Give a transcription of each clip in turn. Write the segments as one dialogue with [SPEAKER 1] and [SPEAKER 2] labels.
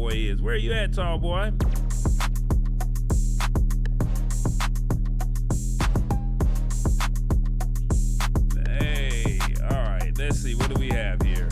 [SPEAKER 1] TallBoy is. Where you at, TallBoy? Hey, all right. Let's see. What do we have here?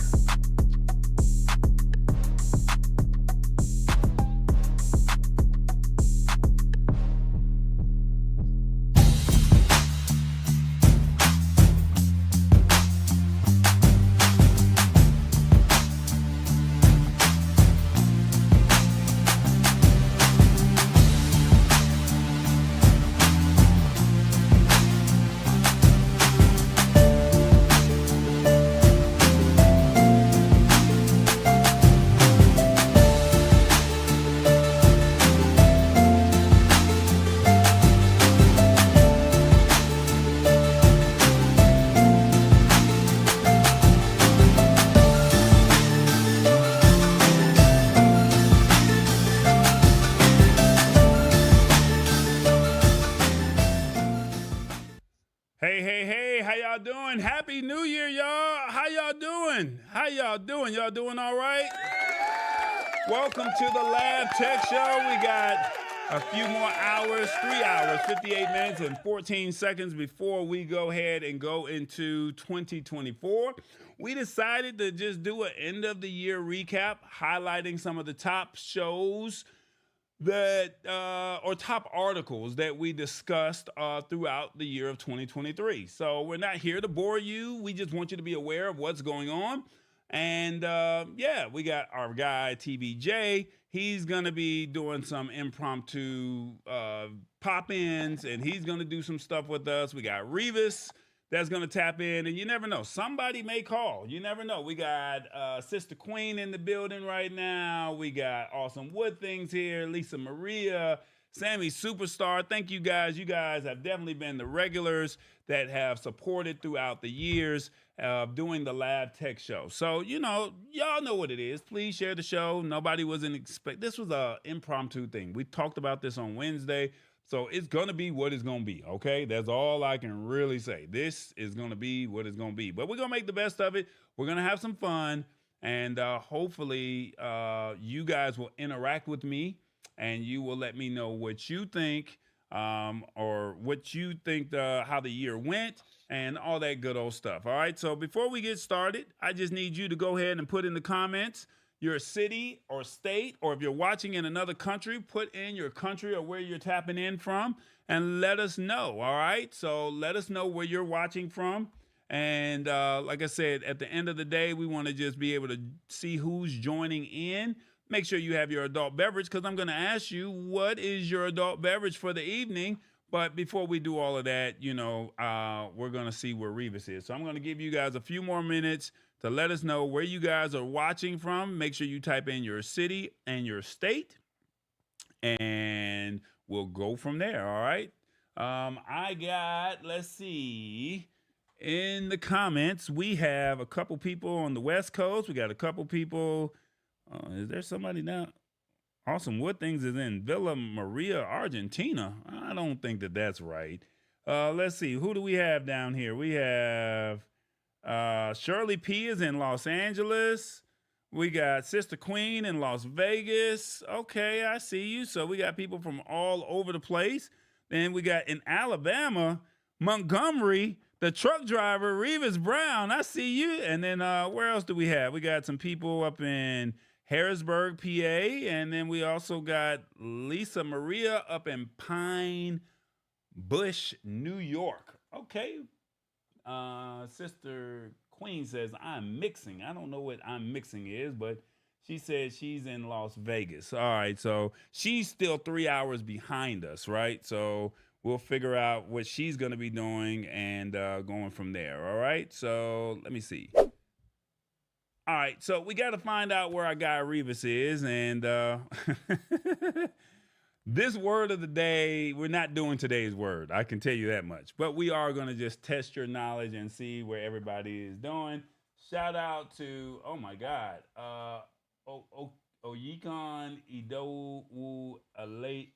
[SPEAKER 1] Hey, how y'all doing? Happy New Year, y'all. How y'all doing? Y'all doing all right? Welcome to the Lab Tech Show. We got a few more hours, 3 hours, 58 minutes, and 14 seconds before we go ahead and go into 2024. We decided to just do an end of the year recap, highlighting some of the top shows that or top articles that we discussed throughout the year of 2023. So we're not here to bore you. We just want you to be aware of what's going on. And yeah, we got our guy TBJ. He's gonna be doing some impromptu pop-ins, and he's gonna do some stuff with us. We got Revis that's gonna tap in, and you never know, somebody may call. You never know. We got Sister Queen in the building right now. We got Awesome Wood Things here, Lisa Maria, Sammy Superstar. Thank you guys. You guys have definitely been the regulars that have supported throughout the years of doing the Lab Tech Show. So, you know, y'all know what it is. Please share the show. Nobody wasn't expect. This was a impromptu thing. We talked about this on Wednesday. So it's going to be what it's going to be, okay? That's all I can really say. This is going to be what it's going to be. But we're going to make the best of it. We're going to have some fun. And hopefully you guys will interact with me, and you will let me know what you think or what you think how the year went and all that good old stuff, all right? So before we get started, I just need you to go ahead and put in the comments your city or state, or if you're watching in another country, put in your country or where you're tapping in from and let us know, all right? So let us know where you're watching from. And like I said, at the end of the day, we want to just be able to see who's joining in. Make sure you have your adult beverage, because I'm going to ask you, what is your adult beverage for the evening? But before we do all of that, you know, we're going to see where Revis is. So I'm going to give you guys a few more minutes to let us know where you guys are watching from. Make sure you type in your city and your state, and we'll go from there, all right? I got, let's see, in the comments, we have a couple people on the West Coast. We got a couple people. Is there somebody now? Awesome Wood Things is in Villa Maria, Argentina. I don't think that that's right. Let's see. Who do we have down here? We have Shirley P is in Los Angeles. We got Sister Queen in Las Vegas. Okay, I see you. So we got people from all over the place. Then we got in Alabama, Montgomery, the truck driver, Revis Brown. I see you. And then where else do we have? We got some people up in Harrisburg, PA. And then we also got Lisa Maria up in Pine Bush, New York. Okay. Sister Queen says, I'm mixing. I don't know what I'm mixing is, but she said she's in Las Vegas. All right, so she's still 3 hours behind us, right? So we'll figure out what she's going to be doing and going from there, all right? So let me see. All right, so we got to find out where our guy Revis is, and this word of the day, we're not doing today's word. I can tell you that much. But we are going to just test your knowledge and see where everybody is doing. Shout out to, oh my God, Oyikon Idowu Alate.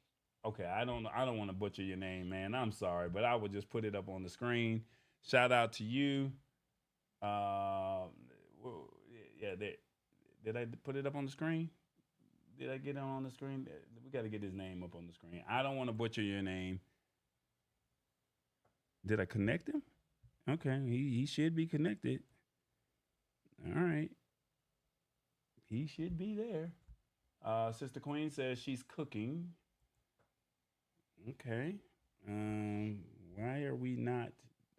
[SPEAKER 1] Okay, I don't want to butcher your name, man. I'm sorry, but I will just put it up on the screen. Shout out to you. Yeah, did I put it up on the screen? Did I get it on the screen? We got to get his name up on the screen. I don't want to butcher your name. Did I connect him? Okay, he should be connected. All right, he should be there. Sister Queen says she's cooking. Okay. Why are we not?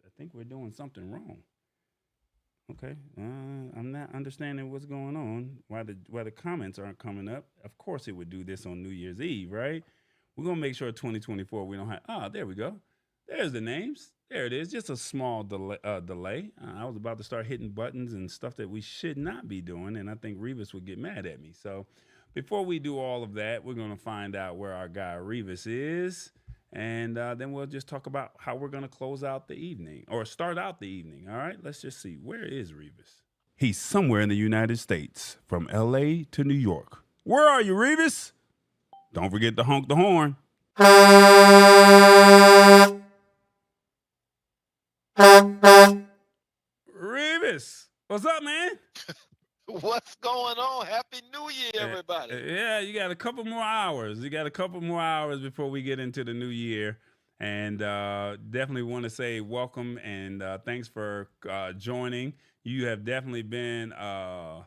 [SPEAKER 1] I think we're doing something wrong. Okay. I'm not understanding what's going on. Why the comments aren't coming up? Of course, it would do this on New Year's Eve, right? We're gonna make sure 2024 we don't have. Ah, there we go. There's the names. There it is. Just a small delay. I was about to start hitting buttons and stuff that we should not be doing, and I think Revis would get mad at me. So, before we do all of that, we're gonna find out where our guy Revis is. And then we'll just talk about how we're going to close out the evening or start out the evening. All right, let's just see. Where is Revis? He's somewhere in the United States, from LA to New York. Where are you, Revis? Don't forget to honk the horn. Revis, what's up, man?
[SPEAKER 2] What's going on? Happy New Year, everybody.
[SPEAKER 1] Yeah, you got a couple more hours. You got a couple more hours before we get into the new year. And definitely want to say welcome and thanks for joining. You have definitely been a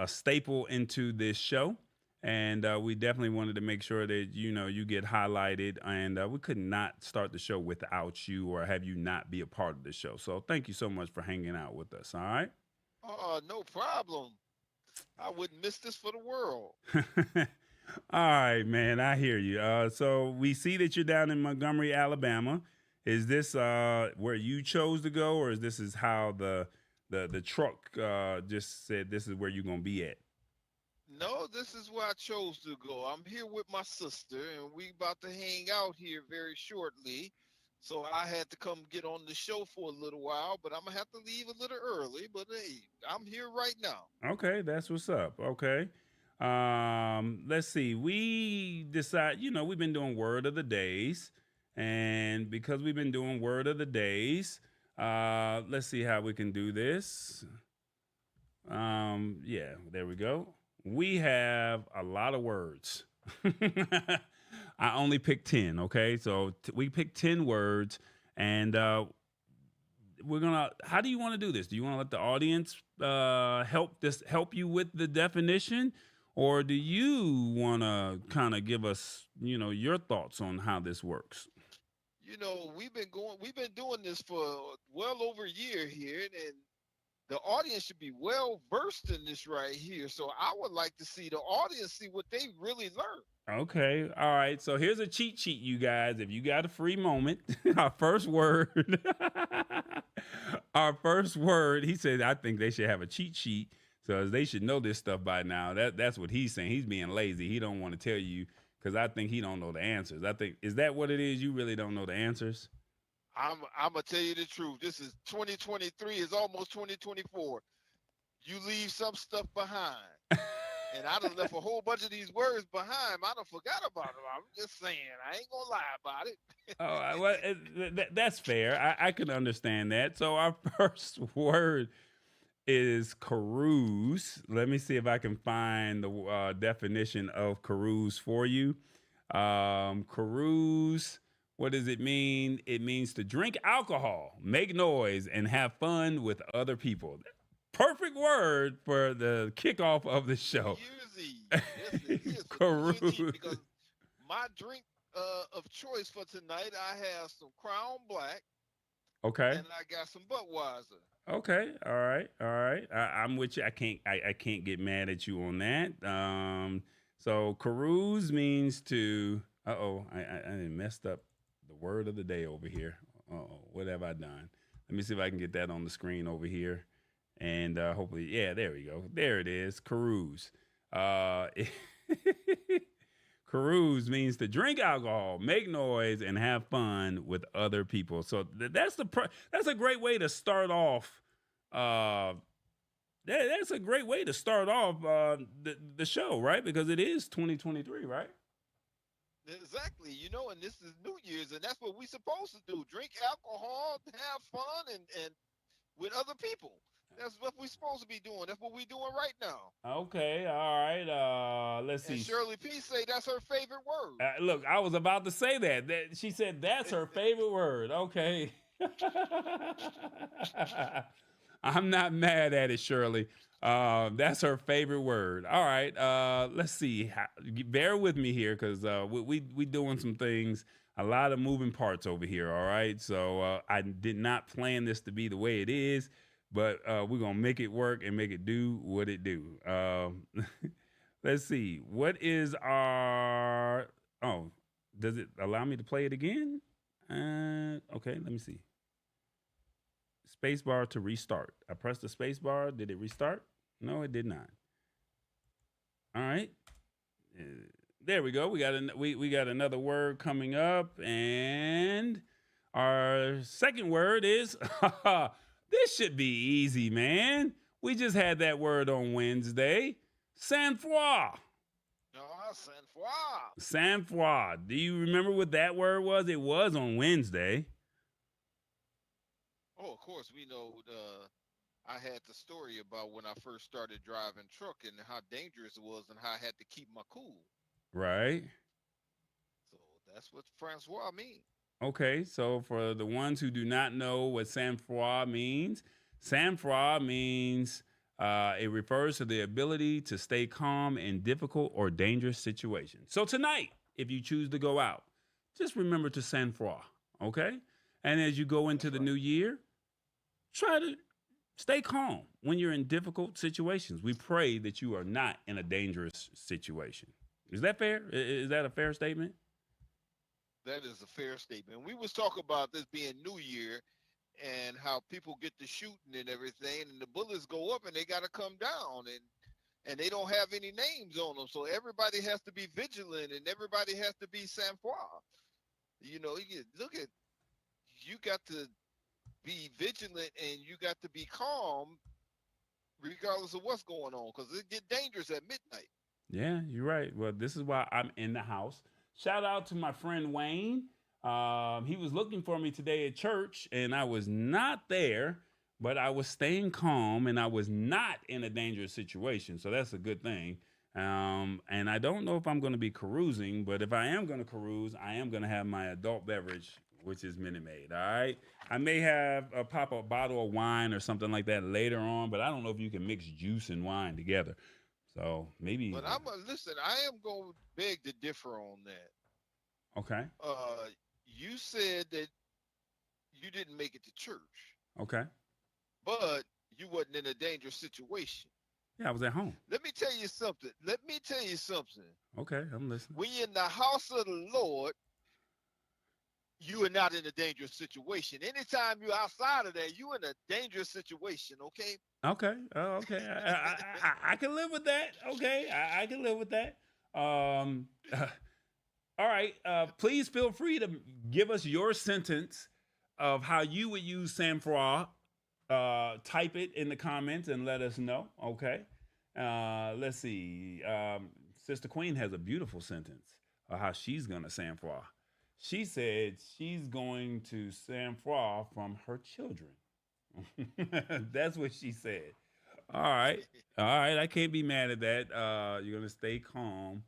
[SPEAKER 1] staple into this show. And we definitely wanted to make sure that, you get highlighted. And we could not start the show without you or have you not be a part of the show. So thank you so much for hanging out with us. All right.
[SPEAKER 2] Oh, no problem. I wouldn't miss this for the world.
[SPEAKER 1] All right, man. I hear you. So we see that you're down in Montgomery, Alabama. Is this where you chose to go, or is this is how the truck just said this is where you're gonna be at?
[SPEAKER 2] No, this is where I chose to go. I'm here with my sister, and we about to hang out here very shortly. So I had to come get on the show for a little while, but I'm gonna have to leave a little early. But hey, I'm here right now.
[SPEAKER 1] Okay, that's what's up. Okay. Let's see. We decide, we've been doing word of the days. And because we've been doing word of the days, let's see how we can do this. Yeah, there we go. We have a lot of words. I only picked 10, okay? So we picked 10 words, and we're gonna. How do you want to do this? Do you want to let the audience help you with the definition, or do you want to kind of give us, your thoughts on how this works?
[SPEAKER 2] We've been doing this for well over a year here, and the audience should be well versed in this right here. So I would like to see the audience see what they really learned.
[SPEAKER 1] Okay, all right. So here's a cheat sheet, you guys. If you got a free moment, our first word, our first word. He said, "I think they should have a cheat sheet, so they should know this stuff by now." That's what he's saying. He's being lazy. He don't want to tell you because I think he don't know the answers. I think is that what it is? You really don't know the answers.
[SPEAKER 2] I'm gonna tell you the truth. This is 2023. It's almost 2024. You leave some stuff behind. And I done left a whole bunch of these words behind. I done forgot about them. I'm just saying. I ain't gonna lie about it.
[SPEAKER 1] Oh, well, that's fair. I can understand that. So our first word is carouse. Let me see if I can find the definition of carouse for you. Carouse. What does it mean? It means to drink alcohol, make noise, and have fun with other people. Perfect word for the kickoff of the show.
[SPEAKER 2] Easy. Yes, it is.
[SPEAKER 1] Carouse.
[SPEAKER 2] Because my drink of choice for tonight, I have some Crown Black.
[SPEAKER 1] Okay.
[SPEAKER 2] And I got some Budweiser.
[SPEAKER 1] Okay. All right. All right. I'm with you. I can't get mad at you on that. So carouse means to. I messed up the word of the day over here. What have I done? Let me see if I can get that on the screen over here. And hopefully, yeah, there we go. There it is. Carouse. Carouse means to drink alcohol, make noise, and have fun with other people. So that's a great way to start off. That's a great way to start off the show, right? Because it is 2023, right?
[SPEAKER 2] Exactly. And this is New Year's, and that's what we supposed to do. Drink alcohol, have fun, and with other people. That's what we're supposed to be doing. That's what we're doing right now.
[SPEAKER 1] Okay, all right. Let's
[SPEAKER 2] And
[SPEAKER 1] see.
[SPEAKER 2] Shirley P say that's her favorite word.
[SPEAKER 1] Look, I was about to say that. She said that's her favorite word. Okay. I'm not mad at it, Shirley. That's her favorite word. All right. Let's see. Bear with me here because we doing some things. A lot of moving parts over here. All right. So I did not plan this to be the way it is, but we're gonna make it work and make it do what it do. Let's see. What is our? Oh, does it allow me to play it again? Okay. Let me see. Space bar to restart. I pressed the space bar. Did it restart? No, it did not. All right. There we go. We got another word coming up, and our second word is this should be easy, man. We just had that word on Wednesday. Sang-froid.
[SPEAKER 2] Sang-froid.
[SPEAKER 1] Sang-froid. Do you remember what that word was? It was on Wednesday.
[SPEAKER 2] Oh, of course, we know. I had the story about when I first started driving truck and how dangerous it was and how I had to keep my cool.
[SPEAKER 1] Right.
[SPEAKER 2] So that's what Francois means.
[SPEAKER 1] Okay, so for the ones who do not know what sang-froid means, sang-froid means it refers to the ability to stay calm in difficult or dangerous situations. So tonight, if you choose to go out, just remember to sang-froid, okay? And as you go into the new year, try to stay calm when you're in difficult situations. We pray that you are not in a dangerous situation. Is that fair? Is that a fair statement?
[SPEAKER 2] That is a fair statement. We was talking about this being New Year and how people get to shooting and everything, and the bullets go up and they got to come down, and they don't have any names on them, so everybody has to be vigilant and everybody has to be sang-froid. You know, look at you got to be vigilant and you got to be calm regardless of what's going on because it get dangerous at midnight.
[SPEAKER 1] Yeah, you're right. Well, this is why I'm in the house. Shout out to my friend Wayne. He was looking for me today at church, and I was not there, but I was staying calm, and I was not in a dangerous situation. So that's a good thing. And I don't know if I'm going to be carousing, but if I am going to carouse, I am going to have my adult beverage, which is Minute Maid. All right. I may have pop a bottle of wine or something like that later on, but I don't know if you can mix juice and wine together. So maybe.
[SPEAKER 2] But listen. I am going to beg to differ on that.
[SPEAKER 1] Okay.
[SPEAKER 2] You said that you didn't make it to church.
[SPEAKER 1] Okay.
[SPEAKER 2] But you wasn't in a dangerous situation.
[SPEAKER 1] Yeah, I was at home.
[SPEAKER 2] Let me tell you something.
[SPEAKER 1] Okay, I'm listening.
[SPEAKER 2] When you're in the house of the Lord, you are not in a dangerous situation. Anytime you're outside of that, you're in a dangerous situation, okay?
[SPEAKER 1] Okay. Okay. I can live with that. Okay. I can live with that. All right. Please feel free to give us your sentence of how you would use sang-froid. Type it in the comments and let us know. Okay. Let's see. Sister Queen has a beautiful sentence of how she's going to sang-froid. She said she's going to sang-froid from her children. That's what she said. All right. All right. I can't be mad at that. You're going to stay calm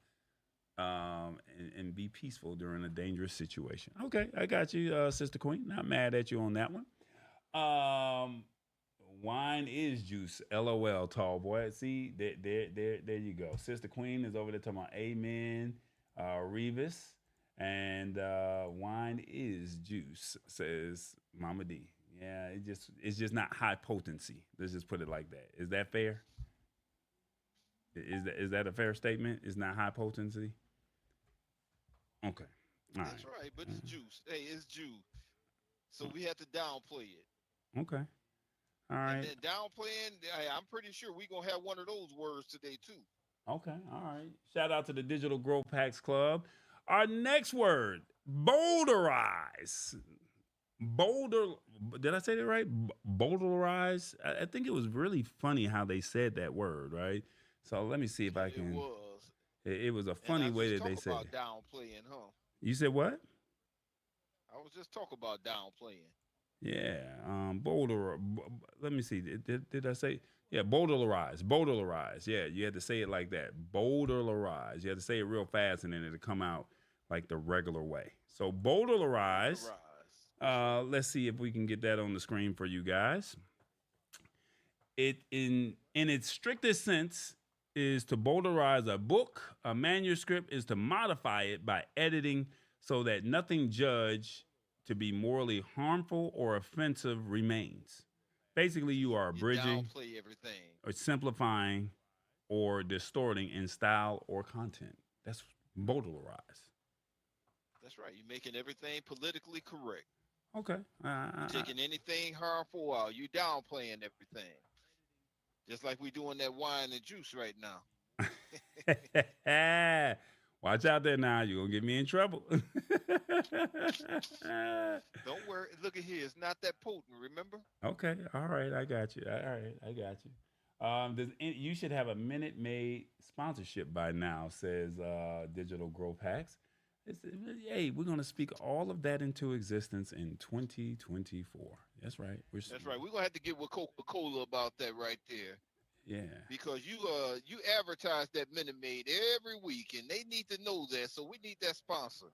[SPEAKER 1] and be peaceful during a dangerous situation. Okay. I got you, Sister Queen. Not mad at you on that one. Wine is juice. LOL, tall boy. See, there you go. Sister Queen is over there talking about amen. Revis. And wine is juice, says Mama D. Yeah, it's just not high potency. Let's just put it like that. Is that fair? Is that a fair statement? It's not high potency. Okay,
[SPEAKER 2] all That's right, but it's juice. Hey, it's juice. So we have to downplay it.
[SPEAKER 1] Okay. All right.
[SPEAKER 2] And then downplaying, I'm pretty sure we're gonna have one of those words today too.
[SPEAKER 1] Okay. All right. Shout out to the Digital Growth Packs Club. Our next word, Bowdlerize. Did I say that right? Bowdlerize. I think it was really funny how they said that word, right? So let me see if I can. It was a funny way that they said it.
[SPEAKER 2] Downplaying, huh?
[SPEAKER 1] You said what?
[SPEAKER 2] I was just talking about downplaying.
[SPEAKER 1] Yeah. Let me see. Did I say? Yeah, Bowdlerize. Bowdlerize. Yeah, you had to say it like that. Bowdlerize. You had to say it real fast, and then it'll come out like the regular way. So Bowdlerize.
[SPEAKER 2] Bowdlerize. That's right.
[SPEAKER 1] Let's see if we can get that on the screen for you guys. It in its strictest sense is to bowdlerize a book. A manuscript is to modify it by editing so that nothing judged to be morally harmful or offensive remains. Basically, you are
[SPEAKER 2] You
[SPEAKER 1] abridging
[SPEAKER 2] downplay everything.
[SPEAKER 1] or simplifying or distorting in style or content. That's bowdlerize.
[SPEAKER 2] That's right. You're making everything politically correct.
[SPEAKER 1] Okay.
[SPEAKER 2] You taking anything harmful out. You downplaying everything. Just like we doing that wine and juice right now.
[SPEAKER 1] Watch out there now. You're going to get me in trouble.
[SPEAKER 2] Don't worry. Look at here. It's not that potent, remember?
[SPEAKER 1] Okay. All right. I got you. All right. I got you. You should have a Minute Maid sponsorship by now, says Digital Growth Hacks. Hey, we're going to speak all of that into existence in 2024. That's right.
[SPEAKER 2] That's right. We're going to have to get with Coca-Cola about that right there.
[SPEAKER 1] Yeah.
[SPEAKER 2] Because you advertise that Minute Maid every week, and they need to know that. So we need that sponsor.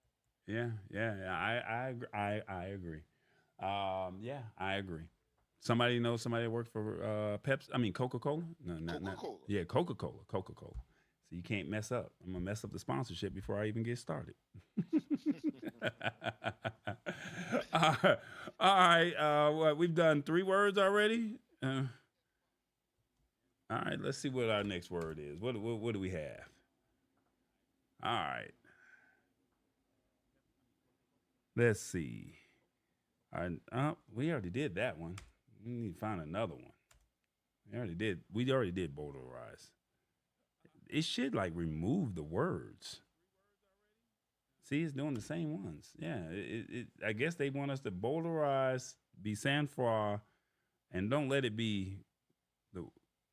[SPEAKER 1] Yeah. I agree. Yeah, I agree. Somebody knows somebody that works for Pepsi. I mean Coca-Cola. No, not
[SPEAKER 2] Coca-Cola.
[SPEAKER 1] Yeah, Coca-Cola. Coca-Cola. So you can't mess up. I'm gonna mess up the sponsorship before I even get started. All right. What, we've done 3 words already. All right. Let's see what our next word is. What do we have? All right. Let's see. We already did that one. We need to find another one. We already did Bowdlerize. It should like remove the words. See, it's doing the same ones. Yeah. I guess they want us to Bowdlerize, be sang froid, and don't let it be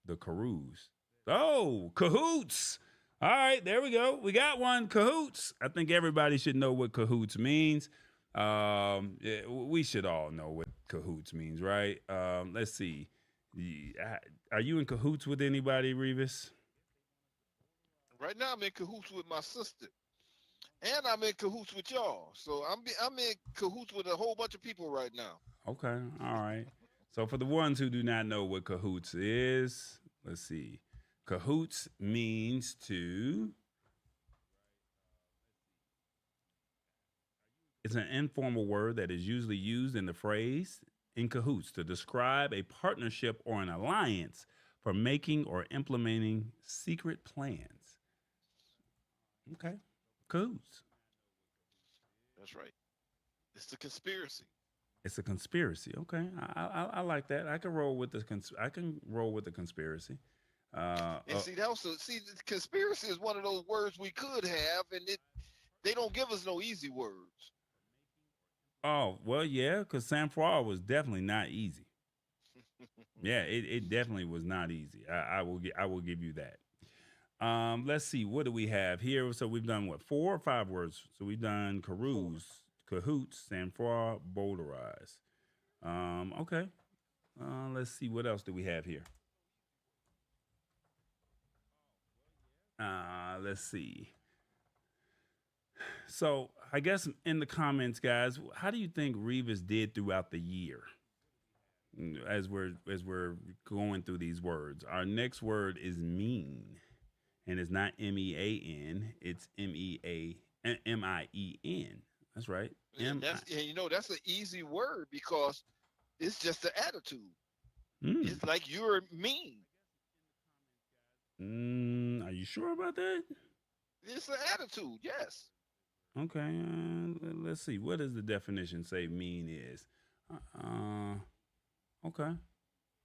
[SPEAKER 1] the carouse. Oh, cahoots. All right, there we go. We got one, cahoots. I think everybody should know what cahoots means. Yeah, we should all know what cahoots means, right? Let's see. Are you in cahoots with anybody, Revis?
[SPEAKER 2] Right now, I'm in cahoots with my sister, and I'm in cahoots with y'all. So I'm in cahoots with a whole bunch of people right now.
[SPEAKER 1] Okay, all right. So for the ones who do not know what cahoots is, let's see. Cahoots means to. It's an informal word that is usually used in the phrase in cahoots to describe a partnership or an alliance for making or implementing secret plans. Okay, cahoots.
[SPEAKER 2] That's right. It's a conspiracy.
[SPEAKER 1] It's a conspiracy. Okay, I like that. I can roll with the conspiracy.
[SPEAKER 2] And see, the conspiracy is one of those words we could have, and they don't give us no easy words.
[SPEAKER 1] Oh well, yeah, because sang-froid was definitely not easy. Yeah, it definitely was not easy. I will give you that. Let's see, what do we have here? So we've done what, 4 or 5 words? So we've done carouse, cahoots, sang-froid, bowdlerize. Okay. Let's see, what else do we have here? Let's see. So I guess in the comments, guys, how do you think Revis did throughout the year? As we're going through these words, our next word is mean, and it's not MEAN, it's MIEN. That's right.
[SPEAKER 2] And that's an easy word because it's just the attitude. It's like you're mean.
[SPEAKER 1] Are you sure about that?
[SPEAKER 2] It's an attitude, yes.
[SPEAKER 1] Okay, let's see. What does the definition say mean is? Okay.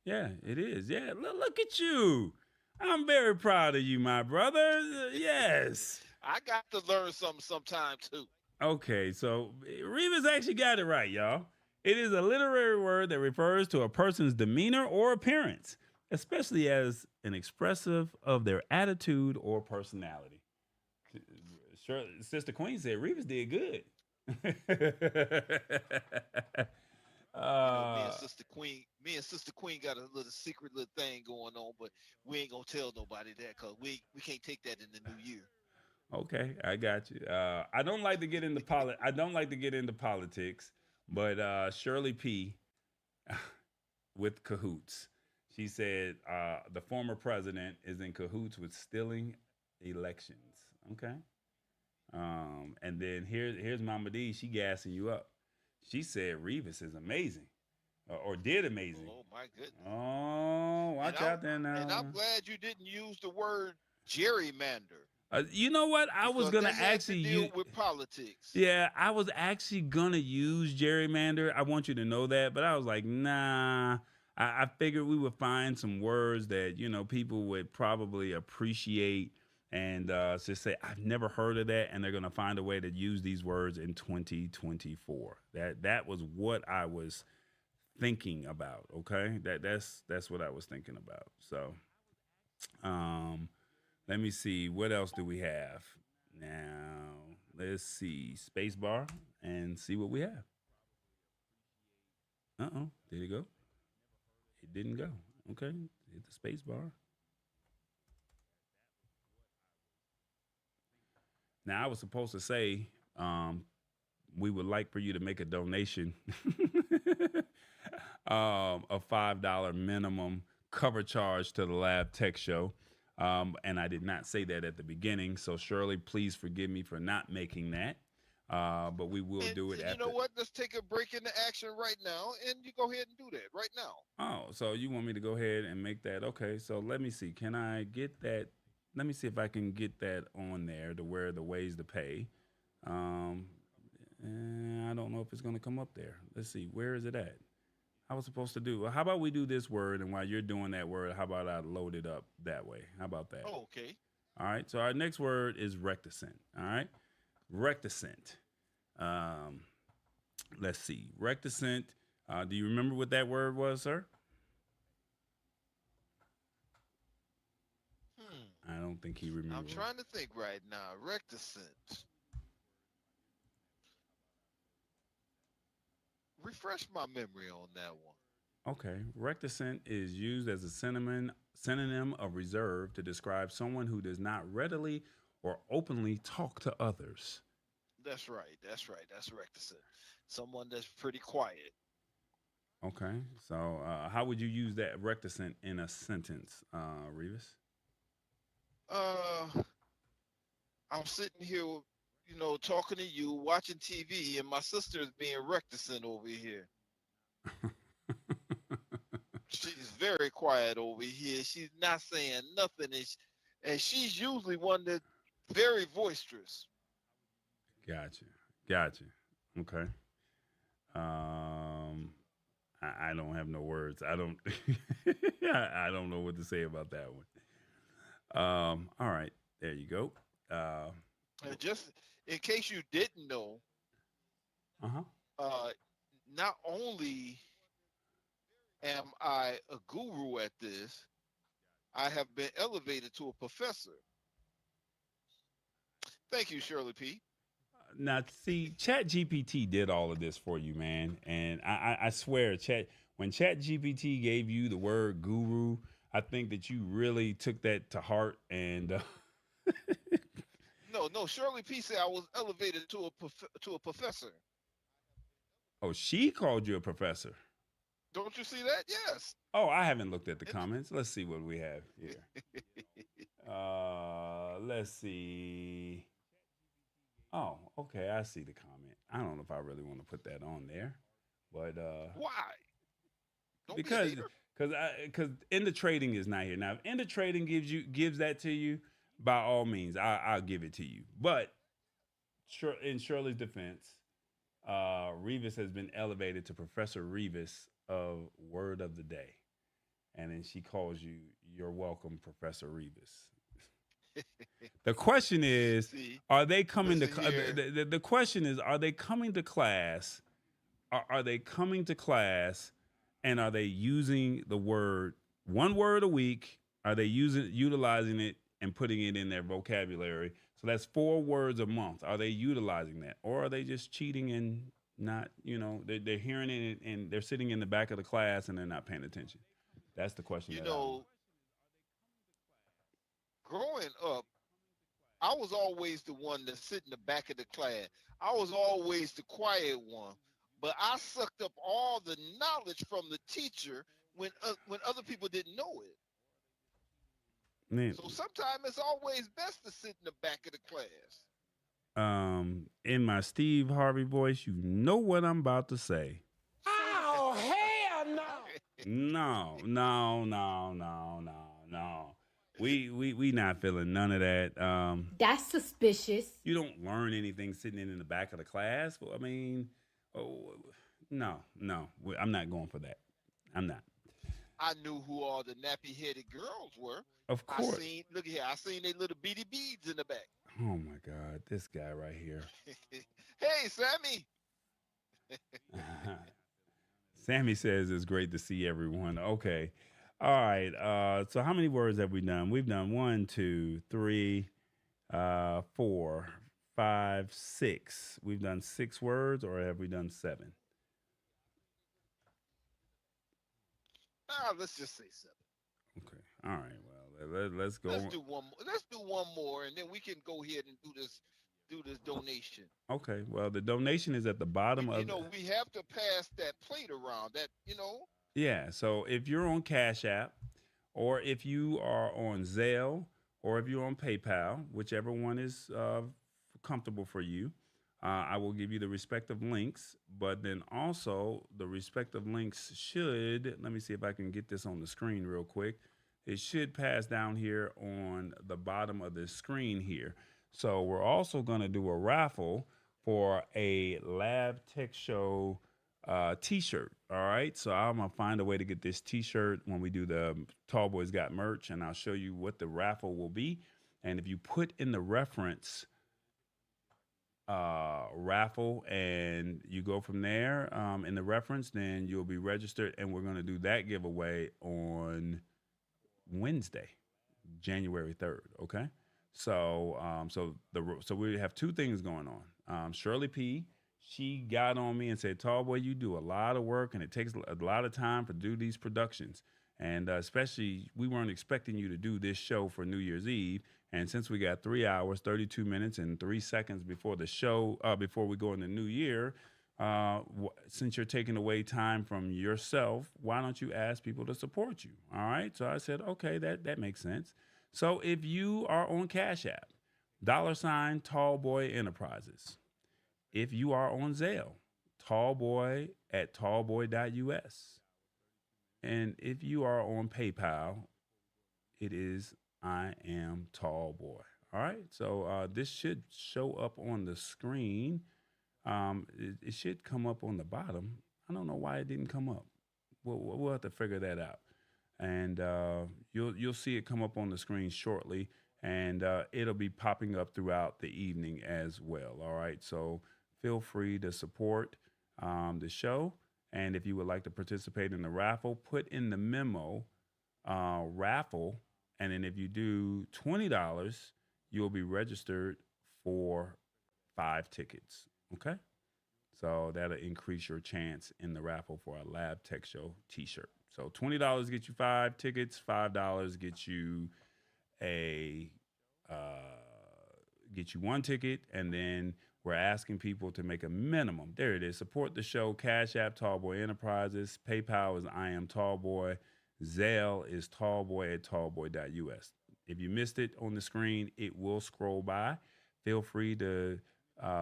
[SPEAKER 1] Yeah, it is. Yeah, look at you. I'm very proud of you, my brother. Yes.
[SPEAKER 2] I got to learn something sometime, too.
[SPEAKER 1] Okay, so Revis actually got it right, y'all. It is a literary word that refers to a person's demeanor or appearance, especially as an expressive of their attitude or personality. Sister Queen said Revis did good.
[SPEAKER 2] You know,
[SPEAKER 1] uh,
[SPEAKER 2] me and Sister Queen got a little secret little thing going on, but we ain't gonna tell nobody that because we can't take that in the new year.
[SPEAKER 1] okay, I got you. I don't like to get into I don't like to get into politics, but Shirley P. with cahoots. She said the former president is in cahoots with stealing elections. Okay. And then here's Mama D. She gassing you up. She said Revis is amazing, or did amazing.
[SPEAKER 2] Oh my goodness!
[SPEAKER 1] Oh,
[SPEAKER 2] And
[SPEAKER 1] watch
[SPEAKER 2] I'm
[SPEAKER 1] out there now.
[SPEAKER 2] and I'm glad you didn't use the word gerrymander
[SPEAKER 1] You know what? I was
[SPEAKER 2] because
[SPEAKER 1] gonna
[SPEAKER 2] that has to
[SPEAKER 1] actually
[SPEAKER 2] deal
[SPEAKER 1] use.
[SPEAKER 2] with politics.
[SPEAKER 1] Yeah, I was actually gonna use gerrymander. I want you to know that, but I was like, nah. I figured we would find some words that people would probably appreciate, and just say I've never heard of that, and they're gonna find a way to use these words in 2024. That was what I was thinking about. Okay, that's what I was thinking about. So, um, let me see. What else do we have? Now, let's see. Spacebar and see what we have. Uh-oh. Did it go? It didn't go. Okay. Hit the spacebar. Now, I was supposed to say we would like for you to make a donation a $5 minimum cover charge to the Lab Tech Show. And I did not say that at the beginning. So, Shirley, please forgive me for not making that. But we will do it
[SPEAKER 2] And you
[SPEAKER 1] after.
[SPEAKER 2] know what? Let's take a break into action right now, and you go ahead and do that right now.
[SPEAKER 1] Oh, so you want me to go ahead and make that? Okay, so let me see. Can I get that? Let me see if I can get that on there to where the ways to pay. Um, I don't know if it's going to come up there. Let's see. Where is it at? I was supposed to do. Well, how about we do this word, and while you're doing that word, how about I load it up that way? How about that?
[SPEAKER 2] Oh, okay.
[SPEAKER 1] All right. So our next word is recticent. All right, recticent. Um, let's see. Recticent. Do you remember what that word was, sir?
[SPEAKER 2] Hmm.
[SPEAKER 1] I don't think he
[SPEAKER 2] I'm
[SPEAKER 1] remembered.
[SPEAKER 2] trying to think right now. Reticent. Refresh my memory on that one.
[SPEAKER 1] Okay. Recticent is used as a synonym of reserve to describe someone who does not readily or openly talk to others.
[SPEAKER 2] That's right. That's right. That's reticent. Someone that's pretty quiet.
[SPEAKER 1] Okay. So, how would you use that recticent in a sentence, Revis?
[SPEAKER 2] Uh, I'm sitting here, talking to you, watching TV, and my sister is being reticent over here. She's very quiet over here. She's not saying nothing, and she's usually one that's very boisterous.
[SPEAKER 1] Gotcha. Gotcha. Okay. Um, I don't have no words. I don't. I don't know what to say about that one. All right. There you go. Uh.
[SPEAKER 2] And just in case you didn't know,
[SPEAKER 1] Uh huh.
[SPEAKER 2] uh, not only am I a guru at this, I have been elevated to a professor. Thank you, Shirley P.
[SPEAKER 1] Now, see, ChatGPT did all of this for you, man, and I swear, when ChatGPT gave you the word guru, I think that you really took that to heart. And
[SPEAKER 2] No, no, Shirley P said I was elevated to a professor.
[SPEAKER 1] oh, she called you a professor.
[SPEAKER 2] Don't you see that? Yes.
[SPEAKER 1] Oh, I haven't looked at the comments. Let's see what we have here. Let's see. Oh, okay, I see the comment. I don't know if I really want to put that on there, but
[SPEAKER 2] Why? Don't be a
[SPEAKER 1] because
[SPEAKER 2] hater.
[SPEAKER 1] because in the trading is not here now. If in the trading gives that to you, by all means, I'll give it to you. But in Shirley's defense, Revis has been elevated to Professor Revis of Word of the Day, and then she calls you, "You're welcome, Professor Revis." The question is,
[SPEAKER 2] See,
[SPEAKER 1] are they coming to?
[SPEAKER 2] listen here.
[SPEAKER 1] The question is, are they coming to class? Are they coming to class, and are they using the word one word a week? Are they utilizing it and putting it in their vocabulary? So that's 4 words a month. Are they utilizing that, or are they just cheating and not, they're hearing it and they're sitting in the back of the class and they're not paying attention? That's the question
[SPEAKER 2] You
[SPEAKER 1] that I want.
[SPEAKER 2] know, growing up, I was always the one that sit in the back of the class. I was always the quiet one, but I sucked up all the knowledge from the teacher when other people didn't know it.
[SPEAKER 1] Man,
[SPEAKER 2] So sometimes it's always best to sit in the back of the class.
[SPEAKER 1] in my Steve Harvey voice, you know what I'm about to say.
[SPEAKER 3] Oh, hell no!
[SPEAKER 1] No, no, no, no, no, no. We not feeling none of that.
[SPEAKER 4] That's suspicious.
[SPEAKER 1] You don't learn anything sitting in the back of the class. Well, I mean, oh, no, no. I'm not going for that. I'm not.
[SPEAKER 2] I knew who all the nappy headed girls were.
[SPEAKER 1] Of
[SPEAKER 2] I
[SPEAKER 1] course.
[SPEAKER 2] seen, look here, I seen they little beady beads in the back.
[SPEAKER 1] Oh my God, this guy right here.
[SPEAKER 2] Hey, Sammy.
[SPEAKER 1] Sammy says it's great to see everyone. Okay. All right. So how many words have we done? We've done one, two, three, 4, 5, 6. We've done 6 words, or have we done 7?
[SPEAKER 2] Let's just say 7.
[SPEAKER 1] Okay. All right. Well, let's go.
[SPEAKER 2] Let's do one. Let's do one more, and then we can go ahead and do this donation.
[SPEAKER 1] Okay. Well, the donation is at the bottom of.
[SPEAKER 2] We have to pass that plate around.
[SPEAKER 1] Yeah. So if you're on Cash App, or if you are on Zelle, or if you're on PayPal, whichever one is comfortable for you, I will give you the respective links. But then also the respective links should. Let me see if I can get this on the screen real quick. It should pass down here on the bottom of the screen here. So we're also going to do a raffle for a Lab Tech Show t-shirt. All right. So I'm going to find a way to get this t-shirt when we do the Tall Boys Got merch, and I'll show you what the raffle will be. And if you put in the reference raffle and you go from there in the reference, then you'll be registered, and we're going to do that giveaway on Wednesday, January 3rd. Okay. So, so we have 2 things going on. Shirley P, she got on me and said, "Tall boy, you do a lot of work and it takes a lot of time to do these productions. And especially, we weren't expecting you to do this show for New Year's Eve. And since we got 3 hours, 32 minutes, and 3 seconds before the show, before we go in the new year, since you're taking away time from yourself, why don't you ask people to support you?" All right. So I said, okay, that makes sense. So if you are on Cash App, $ TallBoyEnterprises. If you are on Zelle, Tallboy at tallboy.us. And if you are on PayPal, it is I am Tallboy. All right. So this should show up on the screen. It should come up on the bottom. I don't know why it didn't come up. We'll have to figure that out. And you'll see it come up on the screen shortly, and it'll be popping up throughout the evening as well. All right. So feel free to support the show. And if you would like to participate in the raffle, put in the memo raffle. And then if you do $20, you'll be registered for 5 tickets. Okay. So that'll increase your chance in the raffle for a Lab Tech Show t-shirt. So $20 gets you 5 tickets, $5 gets you get you 1 ticket, and then we're asking people to make a minimum. There it is. Support the show. Cash App, Tallboy Enterprises. PayPal is I am Tallboy. Zelle is Tallboy at tallboy.us. If you missed it on the screen, it will scroll by. Feel free to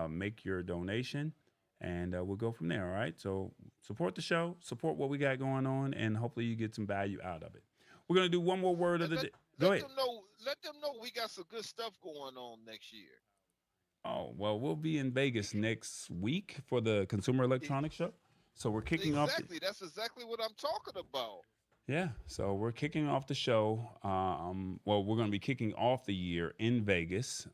[SPEAKER 1] make your donation, and we'll go from there. All right. So support the show, support what we got going on, and hopefully you get some value out of it. We're gonna do one more word of the day. Go ahead.
[SPEAKER 2] Let them know we got some good stuff going on next year.
[SPEAKER 1] Oh, well, we'll be in Vegas next week for the Consumer Electronics Show. So we're kicking off.
[SPEAKER 2] Exactly. That's exactly what I'm talking about.
[SPEAKER 1] Yeah. So we're kicking off the show. Well, we're going to be kicking off the year in Vegas.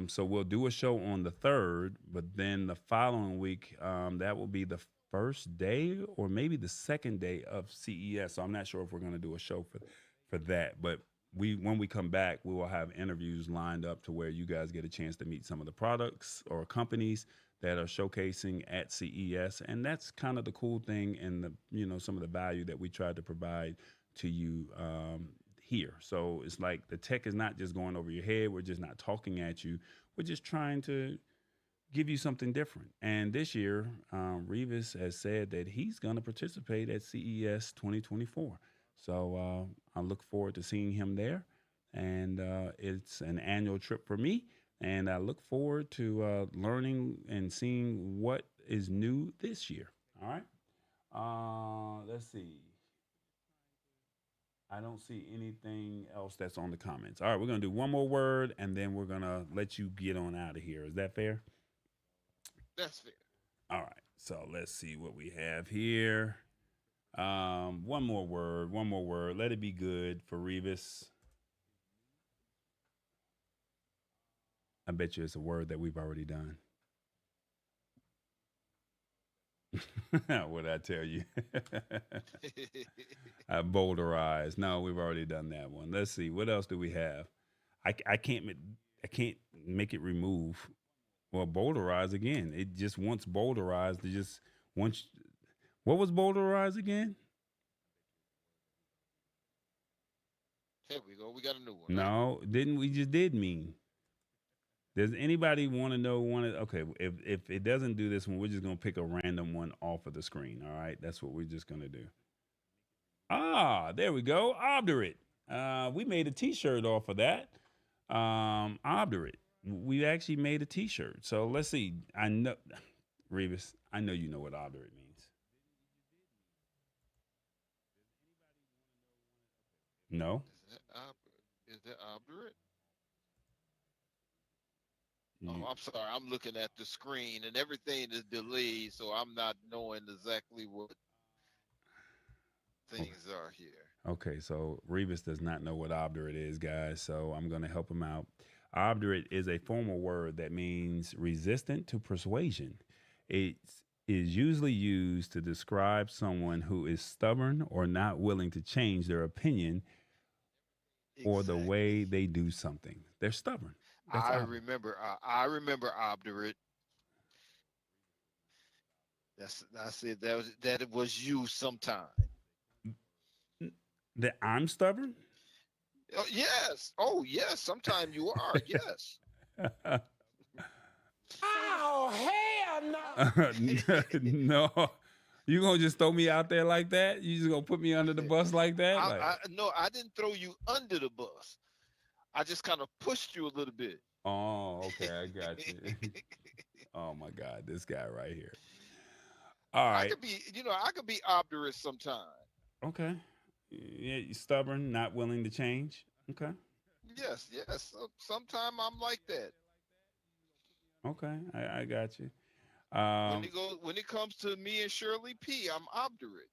[SPEAKER 1] So we'll do a show on the 3rd, but then the following week, that will be the first day or maybe the second day of CES. So I'm not sure if we're going to do a show for that, but when we come back, we will have interviews lined up to where you guys get a chance to meet some of the products or companies that are showcasing at CES, and that's kind of the cool thing, and some of the value that we try to provide to you here. So it's like the tech is not just going over your head. We're just not talking at you. We're just trying to give you something different. And this year, Revis has said that he's going to participate at CES 2024. So I look forward to seeing him there. And it's an annual trip for me. And I look forward to learning and seeing what is new this year. All right. Let's see. I don't see anything else that's on the comments. All right, we're gonna do one more word, and then we're gonna let you get on out of here. Is that fair?
[SPEAKER 2] That's fair.
[SPEAKER 1] All right. So let's see what we have here. One more word. One more word. Let it be good for Revis. I bet you it's a word that we've already done. What I tell you? Bowdlerize. No, we've already done that one. Let's see. What else do we have? I can't make it remove. Well, Bowdlerize again. It just wants Bowdlerize to just once. What was Bowdlerize again?
[SPEAKER 2] There we go. We got a new one.
[SPEAKER 1] No, didn't we just did Mien? Does anybody want to know one? Okay, if it doesn't do this one, we're just gonna pick a random one off of the screen. All right, that's what we're just gonna do. Ah, there we go. Obdurate. We made a T-shirt off of that. Obdurate. We actually made a T-shirt. So let's see. I know, Revis. I know you know what obdurate means. No.
[SPEAKER 2] Is that obdurate? Oh, I'm sorry. I'm looking at the screen and everything is delayed, so I'm not knowing exactly what things are here.
[SPEAKER 1] Okay, so Revis does not know what obdurate is, guys, so I'm going to help him out. Obdurate is a formal word that means resistant to persuasion. It is usually used to describe someone who is stubborn or not willing to change their opinion or the way they do something. They're stubborn. That's
[SPEAKER 2] I remember obdurate. I said that it was used sometime.
[SPEAKER 1] That I'm stubborn?
[SPEAKER 2] Oh, yes. Oh, yes. Sometimes you are. Yes.
[SPEAKER 3] Oh, hell no.
[SPEAKER 1] No. You gonna just throw me out there like that? You just gonna put me under the bus like that?
[SPEAKER 2] No, I didn't throw you under the bus. I just kind of pushed you a little bit.
[SPEAKER 1] Oh, okay, I got you. Oh my God, this guy right here. All right.
[SPEAKER 2] I could be obdurate sometimes.
[SPEAKER 1] Okay. Yeah, you stubborn, not willing to change. Okay.
[SPEAKER 2] Yes. Sometimes I'm like that.
[SPEAKER 1] Okay, I got you.
[SPEAKER 2] When it comes to me and Shirley P, I'm obdurate.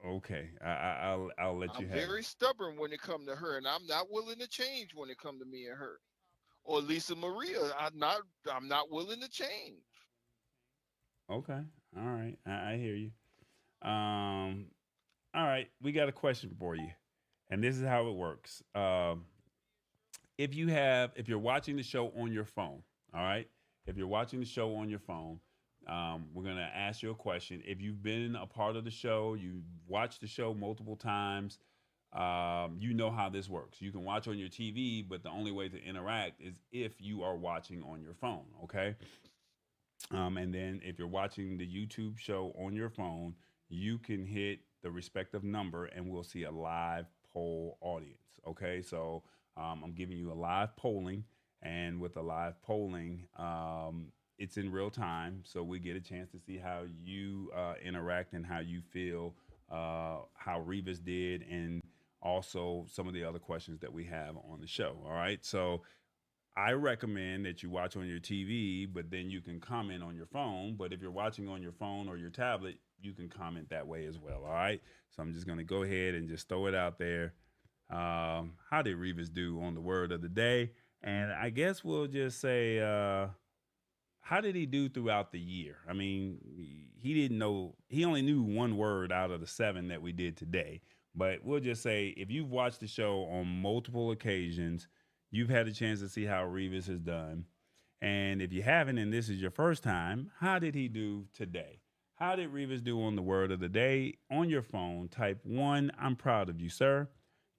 [SPEAKER 1] Okay, I'll let you have.
[SPEAKER 2] I'm very stubborn when it comes to her, and I'm not willing to change when it comes to me and her. Or Lisa Maria, I'm not willing to change.
[SPEAKER 1] Okay, all right, I hear you. All right, we got a question for you, and this is how it works. If you're watching the show on your phone, all right, if you're watching the show on your phone, we're gonna ask you a question. If you've been a part of the show, you watched the show multiple times, you know how this works. You can watch on your TV, but the only way to interact is if you are watching on your phone. Okay. And then if you're watching the YouTube show on your phone, you can hit the respective number and we'll see a live poll audience. Okay. So I'm giving you a live polling, and with the live polling, it's in real time. So we get a chance to see how you interact and how you feel, how Revis did, and also some of the other questions that we have on the show. All right. So I recommend that you watch on your TV, but then you can comment on your phone. But if you're watching on your phone or your tablet, you can comment that way as well. All right. So I'm just going to go ahead and just throw it out there. How did Revis do on the word of the day? And I guess we'll just say, how did he do throughout the year? I mean, he only knew one word out of the 7 that we did today. But we'll just say, if you've watched the show on multiple occasions, you've had a chance to see how Revis has done. And if you haven't, and this is your first time, how did he do today? How did Revis do on the word of the day? On your phone, type one, I'm proud of you, sir.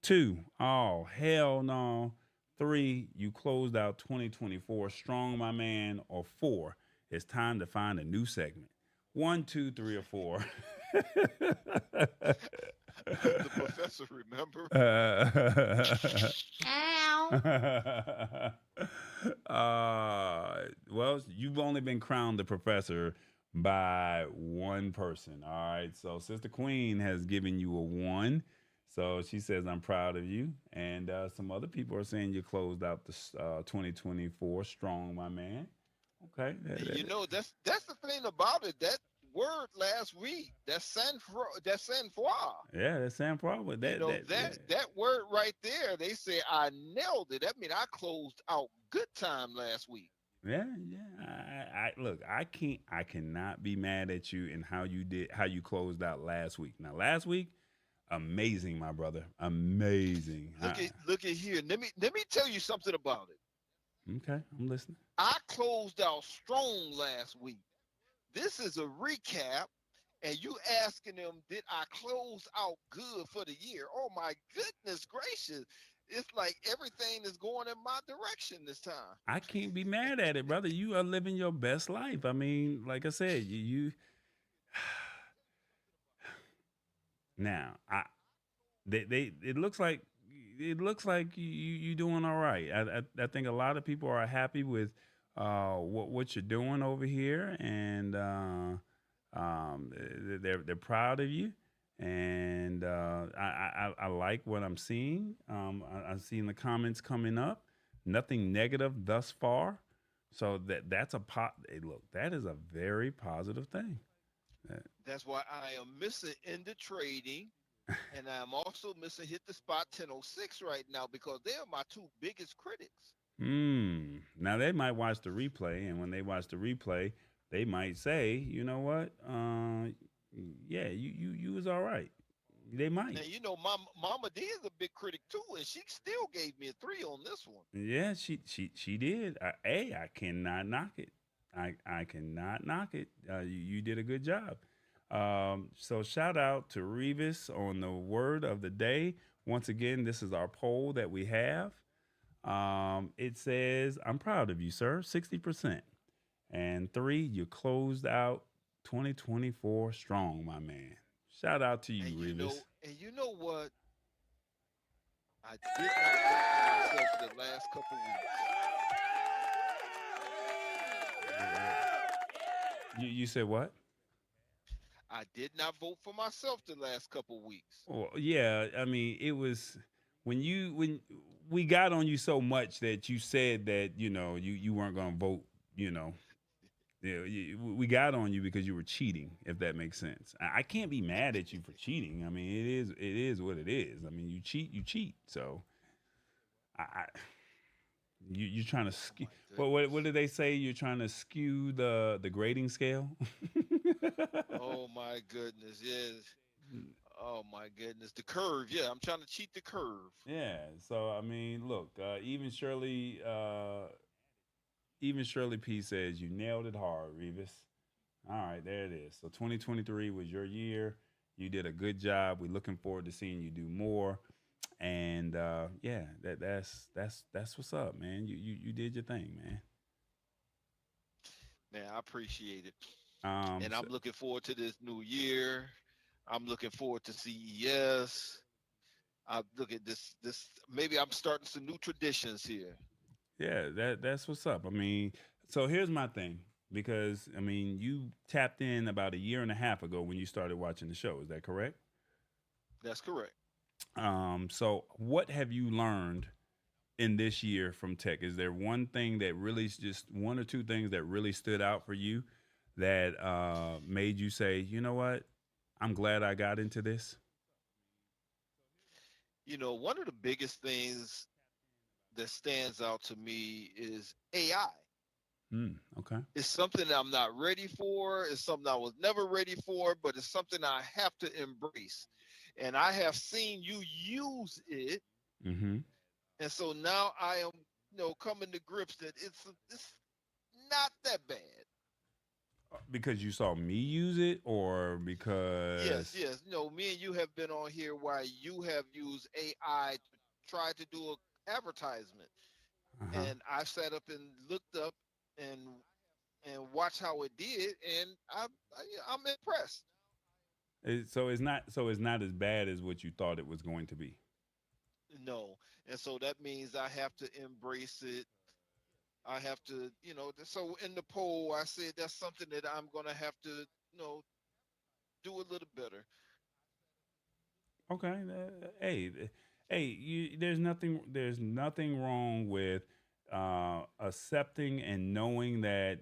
[SPEAKER 1] Two, oh, hell no. Three, you closed out 2024 strong, my man. Or four, it's time to find a new segment. One, two, three, or four.
[SPEAKER 2] The professor, remember?
[SPEAKER 4] Ow.
[SPEAKER 1] Well, you've only been crowned the professor by one person. All right. So Sister Queen has given you a one. So she says, I'm proud of you. And some other people are saying you closed out the 2024 strong, my man. Okay.
[SPEAKER 2] And you know, that's the thing about it. That word last week, that's sang froid.
[SPEAKER 1] Yeah, that's Sam Probably.
[SPEAKER 2] You know,
[SPEAKER 1] Yeah.
[SPEAKER 2] that word right there, they say I nailed it. That means I closed out good time last week.
[SPEAKER 1] Yeah, yeah. I look. I cannot be mad at you and how you closed out last week. Now, last week, amazing, my brother, amazing.
[SPEAKER 2] Look at here. Let me tell you something about it.
[SPEAKER 1] Okay, I'm listening.
[SPEAKER 2] I closed out strong last week. This is a recap, and you asking them, did I close out good for the year? Oh my goodness gracious. It's like everything is going in my direction this time.
[SPEAKER 1] I can't be mad at it, brother. You are living your best life. I mean, like I said, you now they it looks like you doing all right. I think a lot of people are happy with what you're doing over here, and they're proud of you. And I like what I'm seeing. I'm seeing the comments coming up. Nothing negative thus far. So that's a hey, look. That is a very positive thing.
[SPEAKER 2] That's why I am missing in the trading. And I'm also missing hit the spot 1006 right now because they are my two biggest critics.
[SPEAKER 1] Now they might watch the replay, and when they watch the replay, they might say, you know what? Yeah, you was all right. They might.
[SPEAKER 2] And you know, Mama D is a big critic too, and she still gave me a 3 on this one.
[SPEAKER 1] Yeah, she did. I cannot knock it. I cannot knock it. You did a good job. So shout out to Revis on the word of the day. Once again, this is our poll that we have. It says, I'm proud of you, sir, 60%. And 3, you closed out 2024 strong, my man. Shout out to you, Revis.
[SPEAKER 2] You know what? I did not vote for myself the last couple weeks.
[SPEAKER 1] You said what?
[SPEAKER 2] I did not vote for myself the last couple weeks.
[SPEAKER 1] Well, yeah, I mean, it was when we got on you so much that you said that you weren't going to vote. We got on you because you were cheating. If that makes sense, I can't be mad at you for cheating. I mean, it is what it is. I mean, you cheat. So, you're trying to skew. What did they say? You're trying to skew the grading scale.
[SPEAKER 2] Oh my goodness, yes. Oh my goodness, the curve. Yeah, I'm trying to cheat the curve.
[SPEAKER 1] Yeah. So I mean, look, even Shirley P says you nailed it hard, Revis. All right, there it is. So 2023 was your year. You did a good job. We're looking forward to seeing you do more. And yeah, that's what's up, man. You did your thing, man.
[SPEAKER 2] Man, I appreciate it. And I'm looking forward to this new year. I'm looking forward to CES. I look at this. Maybe I'm starting some new traditions here.
[SPEAKER 1] Yeah, that's what's up. I mean, so here's my thing, because I mean, you tapped in about a year and a half ago when you started watching the show. Is that correct?
[SPEAKER 2] That's correct.
[SPEAKER 1] So what have you learned in this year from tech? Is there one thing that really, just one or two things that really stood out for you that made you say, you know what, I'm glad I got into this?
[SPEAKER 2] You know, one of the biggest things that stands out to me is AI.
[SPEAKER 1] Okay.
[SPEAKER 2] It's something that I'm not ready for. It's something I was never ready for, but it's something I have to embrace. And I have seen you use it.
[SPEAKER 1] Mm-hmm.
[SPEAKER 2] And so now I am, coming to grips that not that bad.
[SPEAKER 1] Because you saw me use it, or
[SPEAKER 2] Yes,
[SPEAKER 1] because
[SPEAKER 2] yes. Me and you have been on here while you have used AI to try to do an advertisement,
[SPEAKER 1] uh-huh.
[SPEAKER 2] and I sat up and looked up and watched how it did, and I'm impressed.
[SPEAKER 1] So it's not as bad as what you thought it was going to be.
[SPEAKER 2] No, and so that means I have to embrace it. I have to, so in the poll, I said that's something that I'm gonna have to, do a little better.
[SPEAKER 1] Okay. Hey, there's nothing wrong with accepting and knowing that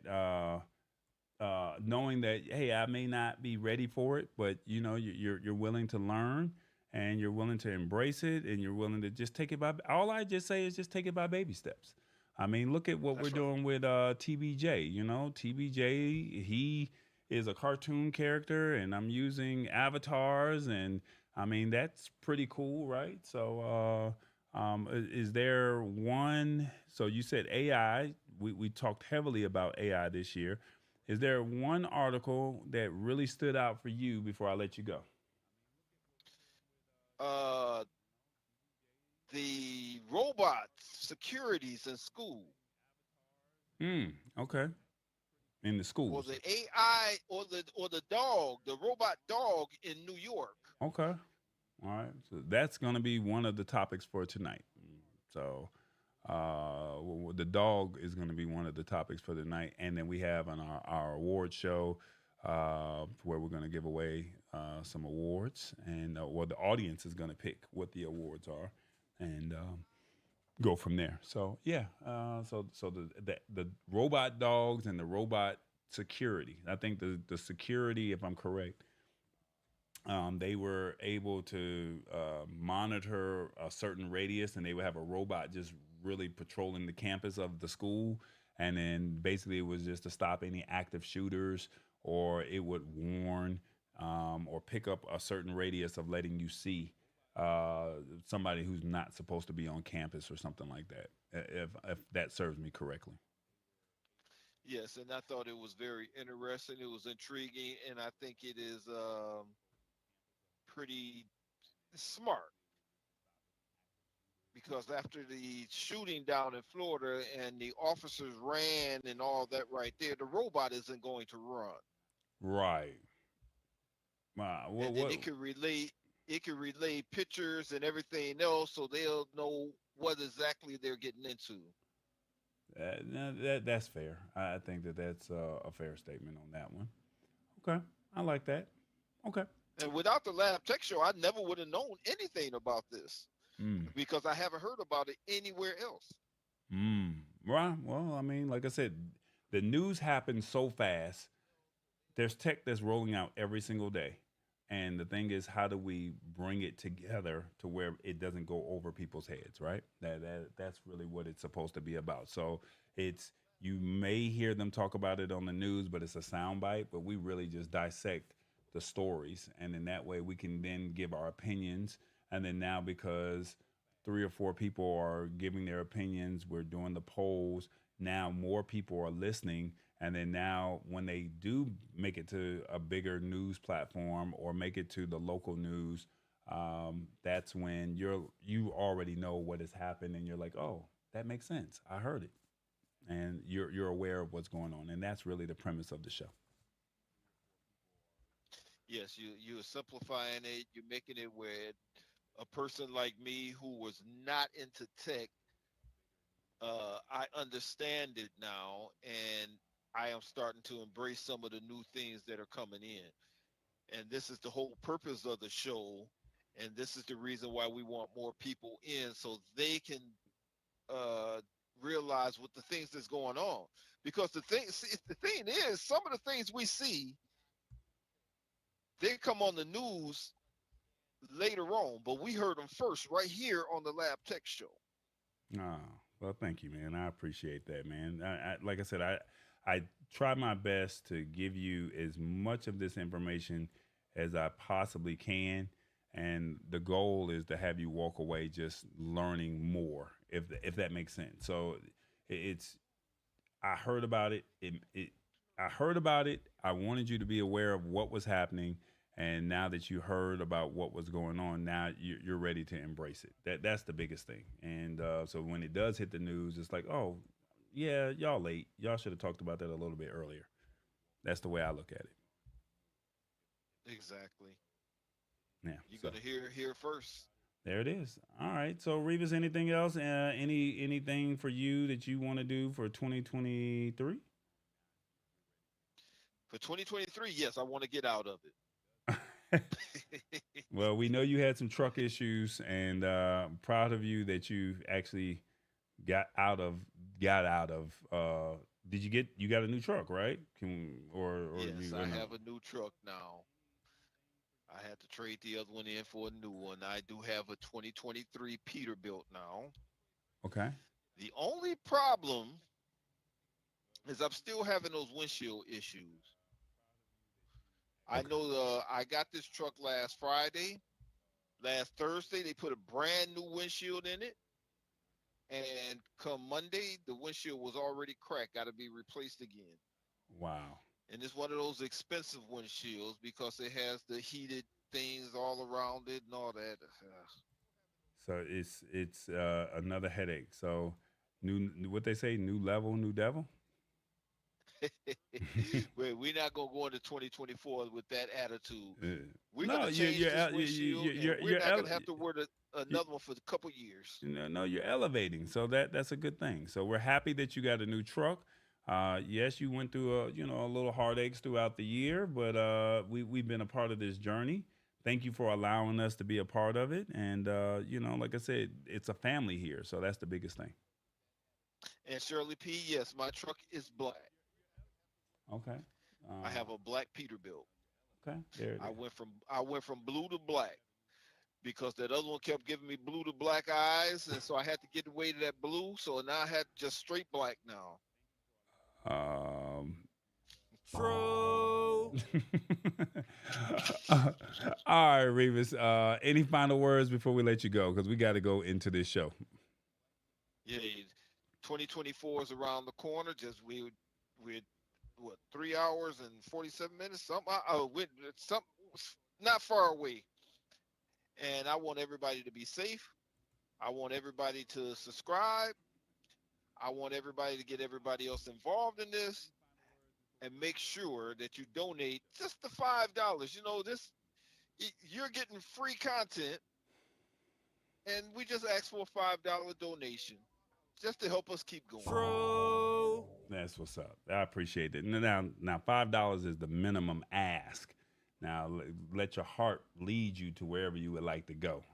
[SPEAKER 1] hey, I may not be ready for it, but you're willing to learn, and you're willing to embrace it, and you're willing to just take it by. All I just say is just take it by baby steps. I mean, look at what we're
[SPEAKER 2] That's right.
[SPEAKER 1] doing with TBJ. TBJ, he is a cartoon character, and I'm using avatars, and I mean that's pretty cool, right? So, is there one? So you said AI. We talked heavily about AI this year. Is there one article that really stood out for you before I let you go?
[SPEAKER 2] Uh, the robot securities in school,
[SPEAKER 1] Okay. In the
[SPEAKER 2] or
[SPEAKER 1] schools.
[SPEAKER 2] the AI, or the dog, the robot dog in New York.
[SPEAKER 1] Okay. All right. So that's going to be one of the topics for tonight. So the dog is going to be one of the topics for the night. And then we have on our award show where we're going to give away some awards. And well, the audience is going to pick what the awards are. And go from there. So yeah, so the robot dogs and the robot security. I think the security, if I'm correct, they were able to monitor a certain radius, and they would have a robot just really patrolling the campus of the school. And then basically, it was just to stop any active shooters, or it would warn or pick up a certain radius of letting you see uh, somebody who's not supposed to be on campus or something like that. If that serves me correctly.
[SPEAKER 2] Yes, and I thought it was very interesting. It was intriguing, and I think it is pretty smart, because after the shooting down in Florida and the officers ran and all that right there, the robot isn't going to run.
[SPEAKER 1] Right. Wow.
[SPEAKER 2] And
[SPEAKER 1] What?
[SPEAKER 2] then
[SPEAKER 1] What?
[SPEAKER 2] it can relay pictures and everything else, so they'll know what exactly they're getting into.
[SPEAKER 1] No, that's fair. I think that's a fair statement on that one. Okay, I like that. Okay.
[SPEAKER 2] And without the lab tech show, I never would have known anything about this,
[SPEAKER 1] Mm.
[SPEAKER 2] because I haven't heard about it anywhere else.
[SPEAKER 1] Mm. Right. Well, I mean, like I said, the news happens so fast. There's tech that's rolling out every single day. And the thing is, how do we bring it together to where it doesn't go over people's heads, right? That's really what it's supposed to be about. So it's you may hear them talk about it on the news, but it's a soundbite. But we really just dissect the stories, and in that way, we can then give our opinions. And then now, because three or four people are giving their opinions, we're doing the polls. Now more people are listening, and then now when they do make it to a bigger news platform or make it to the local news, that's when you already know what has happened, and you're like, oh, that makes sense. I heard it, and you're aware of what's going on, and that's really the premise of the show.
[SPEAKER 2] Yes, you're simplifying it. You're making it where a person like me who was not into tech, I understand it now, and I am starting to embrace some of the new things that are coming in. And this is the whole purpose of the show, and this is the reason why we want more people in, so they can uh, realize what the things that's going on. Because the thing is, some of the things we see, they come on the news later on, but we heard them first right here on the Lab Tech Show.
[SPEAKER 1] Oh, well, thank you, man. I appreciate that, man. Like I said, I try my best to give you as much of this information as I possibly can, and the goal is to have you walk away just learning more, if that makes sense. So it's I heard about it. I heard about it. I wanted you to be aware of what was happening, and now that you heard about what was going on, now you're ready to embrace it. That's the biggest thing. And so when it does hit the news, it's like, oh, yeah, y'all late. Y'all should have talked about that a little bit earlier. That's the way I look at it.
[SPEAKER 2] Exactly.
[SPEAKER 1] Yeah.
[SPEAKER 2] You're
[SPEAKER 1] So
[SPEAKER 2] gonna hear first.
[SPEAKER 1] there it is. All right. So Revis, anything else? Anything for you that you want to do for 2023?
[SPEAKER 2] For 2023, yes, I want to get out of it.
[SPEAKER 1] Well, we know you had some truck issues, and I'm proud of you that you actually got out of got out of. Did you got a new truck, right? Or
[SPEAKER 2] Yes,
[SPEAKER 1] you
[SPEAKER 2] I
[SPEAKER 1] or no?
[SPEAKER 2] have a new truck now. I had to trade the other one in for a new one. I do have a 2023 Peterbilt now.
[SPEAKER 1] Okay.
[SPEAKER 2] The only problem is I'm still having those windshield issues. I
[SPEAKER 1] Okay.
[SPEAKER 2] know I got this truck last Friday. Last Thursday, they put a brand new windshield in it. And come Monday, the windshield was already cracked, got to be replaced again.
[SPEAKER 1] Wow.
[SPEAKER 2] And it's one of those expensive windshields because it has the heated things all around it and all that.
[SPEAKER 1] So it's another headache. So what they say, new level, new devil.
[SPEAKER 2] We're not gonna go into 2024 with that attitude.
[SPEAKER 1] Uh,
[SPEAKER 2] We're
[SPEAKER 1] no,
[SPEAKER 2] gonna change this windshield, and we're
[SPEAKER 1] you're
[SPEAKER 2] not gonna have to wear
[SPEAKER 1] you,
[SPEAKER 2] another one for a couple years.
[SPEAKER 1] no, you're elevating. So that's a good thing. So we're happy that you got a new truck. Yes, you went through a little heartaches throughout the year, but we've been a part of this journey. Thank you for allowing us to be a part of it. And like I said, it's a family here, so that's the biggest thing.
[SPEAKER 2] And Shirley P, yes, my truck is black.
[SPEAKER 1] Okay.
[SPEAKER 2] I
[SPEAKER 1] Uh,
[SPEAKER 2] have a black Peterbilt.
[SPEAKER 1] okay. There it
[SPEAKER 2] I
[SPEAKER 1] is.
[SPEAKER 2] went from I went from blue to black because that other one kept giving me blue to black eyes, and so I had to get away to that blue. So now I had just straight black now.
[SPEAKER 1] Um,
[SPEAKER 3] True.
[SPEAKER 1] all right, Revis. Any final words before we let you go? Because we got to go into this show.
[SPEAKER 2] Yeah, 2024 is around the corner. Just we're what 3 hours and 47 minutes. Some not far away. And I want everybody to be safe. I want everybody to subscribe. I want everybody to get everybody else involved in this and make sure that you donate just the $5. You know, you're getting free content, and we just ask for a $5 donation just to help us keep going.
[SPEAKER 3] True.
[SPEAKER 1] That's what's up. I appreciate it. Now, $5 is the minimum ask. Now, let your heart lead you to wherever you would like to go.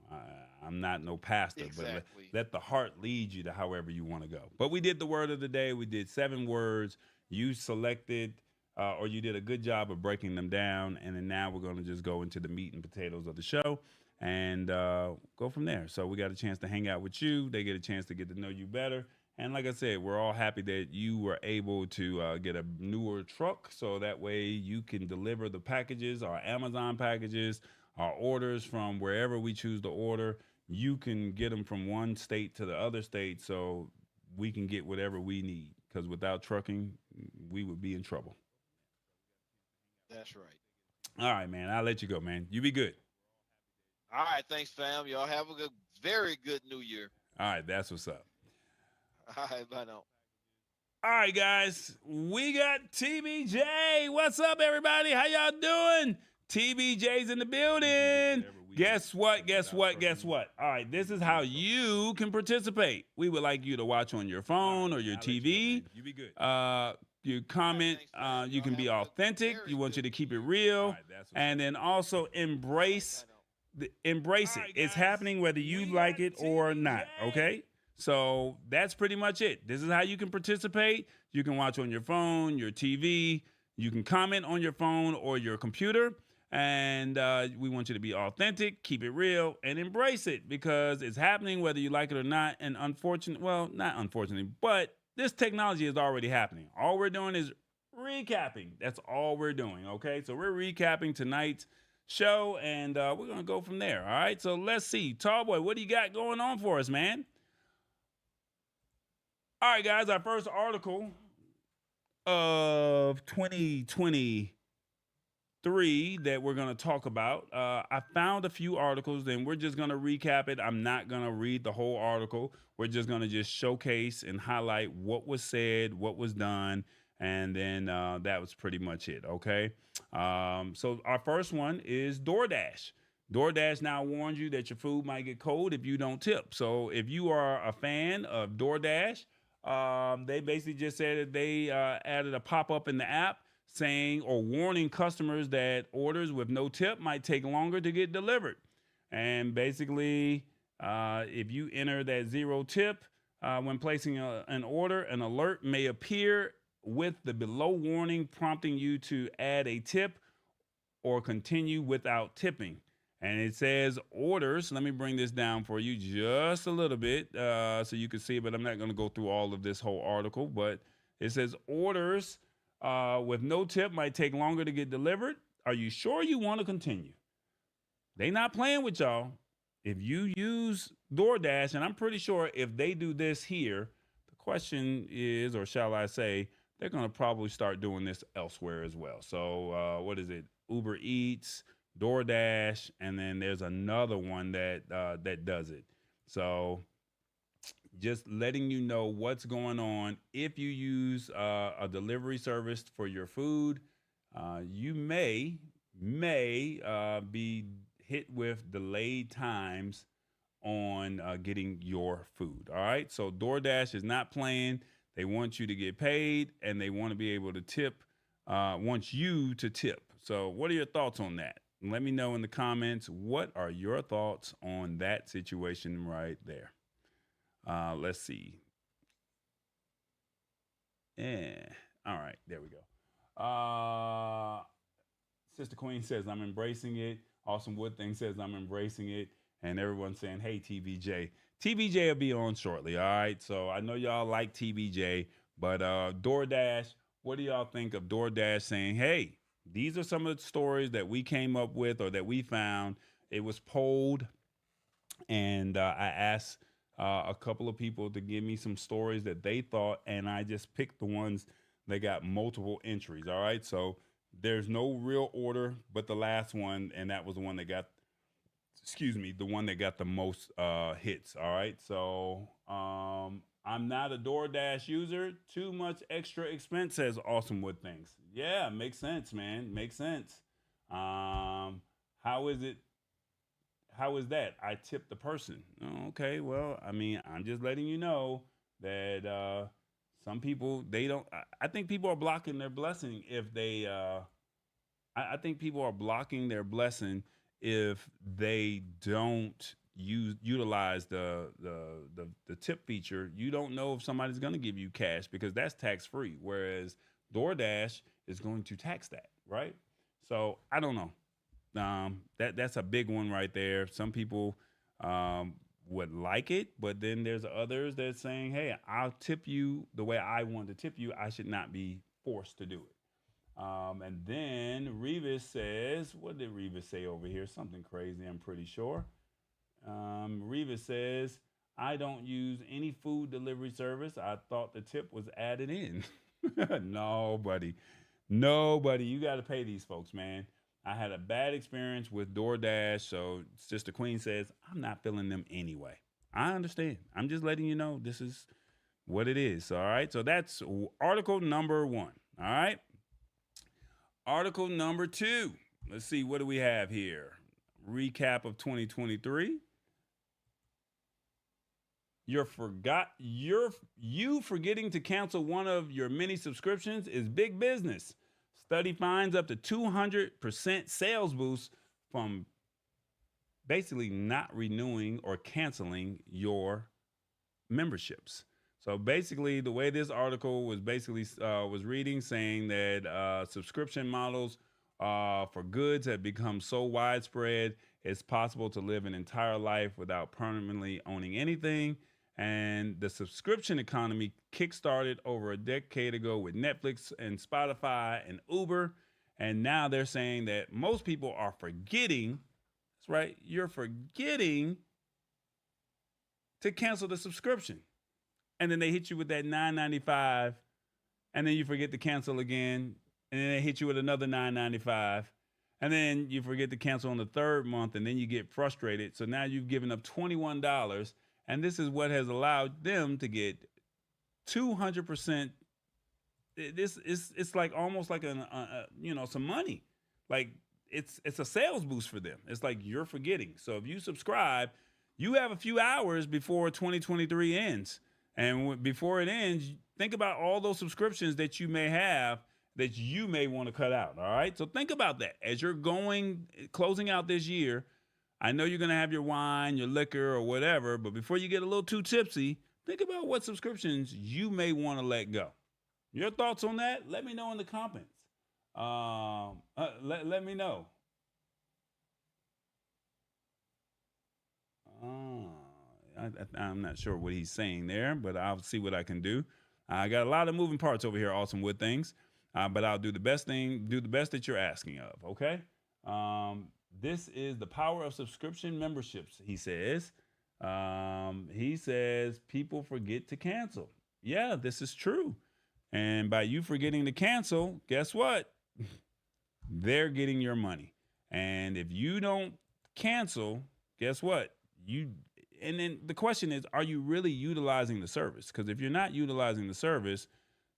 [SPEAKER 1] I'm not no pastor, but
[SPEAKER 2] Exactly.
[SPEAKER 1] let the heart lead you to however you want to go. But we did the word of the day. We did 7 words. You selected, or you did a good job of breaking them down. And then now we're going to just go into the meat and potatoes of the show and go from there. So we got a chance to hang out with you. They get a chance to get to know you better. And like I said, we're all happy that you were able to get a newer truck so that way you can deliver the packages, our Amazon packages, our orders from wherever we choose to order. You can get them from one state to the other state so we can get whatever we need. Because without trucking, we would be in trouble.
[SPEAKER 2] That's right.
[SPEAKER 1] All right, man. I'll let you go, man. You be good.
[SPEAKER 2] All right. Thanks, fam. Y'all have a very good New Year.
[SPEAKER 1] All right, that's what's up.
[SPEAKER 2] All right. Bye now.
[SPEAKER 1] All right, guys, we got TBJ. What's up, everybody? How y'all doing? TBJ's in the building. Guess what? Guess what? Guess what? All right, this is how you can participate. We would like you to watch on your phone or your TV.
[SPEAKER 2] You be good.
[SPEAKER 1] You comment. You can be authentic. You want you to keep it real, and then also embrace embrace it. It's happening whether you like it or not. Okay. So that's pretty much it. This is how you can participate. You can watch on your phone, your TV. You can comment on your phone or your computer. And we want you to be authentic, keep it real, and embrace it because it's happening whether you like it or not. And not unfortunately, but this technology is already happening. All we're doing is recapping. That's all we're doing, okay? So we're recapping tonight's show, and we're going to go from there, all right? So let's see. Tallboy, what do you got going on for us, man? All right, guys, our first article of 2023 that we're going to talk about. I found a few articles, and we're just going to recap it. I'm not going to read the whole article. We're just going to just showcase and highlight what was said, what was done, and then that was pretty much it. Okay. So our first one is DoorDash. DoorDash now warns you that your food might get cold if you don't tip. So if you are a fan of DoorDash, they basically just said that they added a pop up in the app saying or warning customers that orders with no tip might take longer to get delivered. And basically, if you enter that zero tip when placing an order, an alert may appear with the below warning prompting you to add a tip or continue without tipping. And it says orders. Let me bring this down for you just a little bit so you can see, but I'm not going to go through all of this whole article. But it says orders with no tip might take longer to get delivered. Are you sure you want to continue? They not playing with y'all. If you use DoorDash, and I'm pretty sure if they do this here, the question is, or shall I say, they're going to probably start doing this elsewhere as well. So what is it? Uber Eats, DoorDash, and then there's another one that that does it. So just letting you know what's going on. If you use a delivery service for your food, you may be hit with delayed times on getting your food. All right. So DoorDash is not playing. They want you to get paid, and they want to be able to tip. Want you to tip. So what are your thoughts on that? Let me know in the comments. What are your thoughts on that situation right there? Let's see. Yeah. All right. There we go. Sister Queen says, I'm embracing it. Awesome Wood Thing says, I'm embracing it. And everyone's saying, hey, TVJ. TVJ will be on shortly. All right. So I know y'all like TVJ, but DoorDash, what do y'all think of DoorDash saying, hey, these are some of the stories that we came up with or that we found? It was polled, and I asked a couple of people to give me some stories that they thought, and I just picked the ones that got multiple entries. All right. So there's no real order, but the last one, and that was the one that got, the one that got the most hits. All right. So I'm not a DoorDash user. Too much extra expense, says Awesome Wood Things. Yeah, makes sense, man. Makes sense. How is it? How is that? I tip the person. Oh, okay. Well, I mean, I'm just letting you know that some people, they don't. I think people are blocking their blessing if they. I think people are blocking their blessing if they don't utilize the tip feature. You don't know if somebody's going to give you cash because that's tax free, whereas DoorDash is going to tax that, right? So I don't know. That's a big one right there. Some people would like it, but then there's others that's saying, hey, I'll tip you the way I want to tip you. I should not be forced to do it. And then Revis says, what did Revis say over here? Something crazy, I'm pretty sure. Revis says, I don't use any food delivery service. I thought the tip was added in. Nobody. You got to pay these folks, man. I had a bad experience with DoorDash. So Sister Queen says, I'm not feeling them anyway. I understand. I'm just letting you know this is what it is. All right. So that's article number 1. All right. Article number 2. Let's see, what do we have here? Recap of 2023. You forgetting to cancel one of your many subscriptions is big business. Study finds up to 200% sales boost from basically not renewing or canceling your memberships. So basically, the way this article was basically was reading, saying that subscription models for goods have become so widespread, it's possible to live an entire life without permanently owning anything. And the subscription economy kickstarted over a decade ago with Netflix and Spotify and Uber. And now they're saying that most people are forgetting, that's right, you're forgetting to cancel the subscription. And then they hit you with that $9.95 and then you forget to cancel again, and then they hit you with another $9.95, and then you forget to cancel on the third month, and then you get frustrated. So now you've given up $21, and this is what has allowed them to get 200%. This is it's like almost like some money, like it's a sales boost for them. It's like you're forgetting. So if you subscribe, you have a few hours before 2023 ends, and before it ends, think about all those subscriptions that you may have that you may want to cut out. All right, so think about that as you're closing out this year. I know you're gonna have your wine, your liquor, or whatever, but before you get a little too tipsy, think about what subscriptions you may want to let go. Your thoughts on that? Let me know in the comments. Let me know. I'm not sure what he's saying there, but I'll see what I can do. I got a lot of moving parts over here, Awesome Wood Things, but I'll do the best that you're asking of, okay? This is the power of subscription memberships, he says. He says people forget to cancel. Yeah, this is true. And by you forgetting to cancel, guess what? They're getting your money. And if you don't cancel, guess what? And then the question is, are you really utilizing the service? Because if you're not utilizing the service,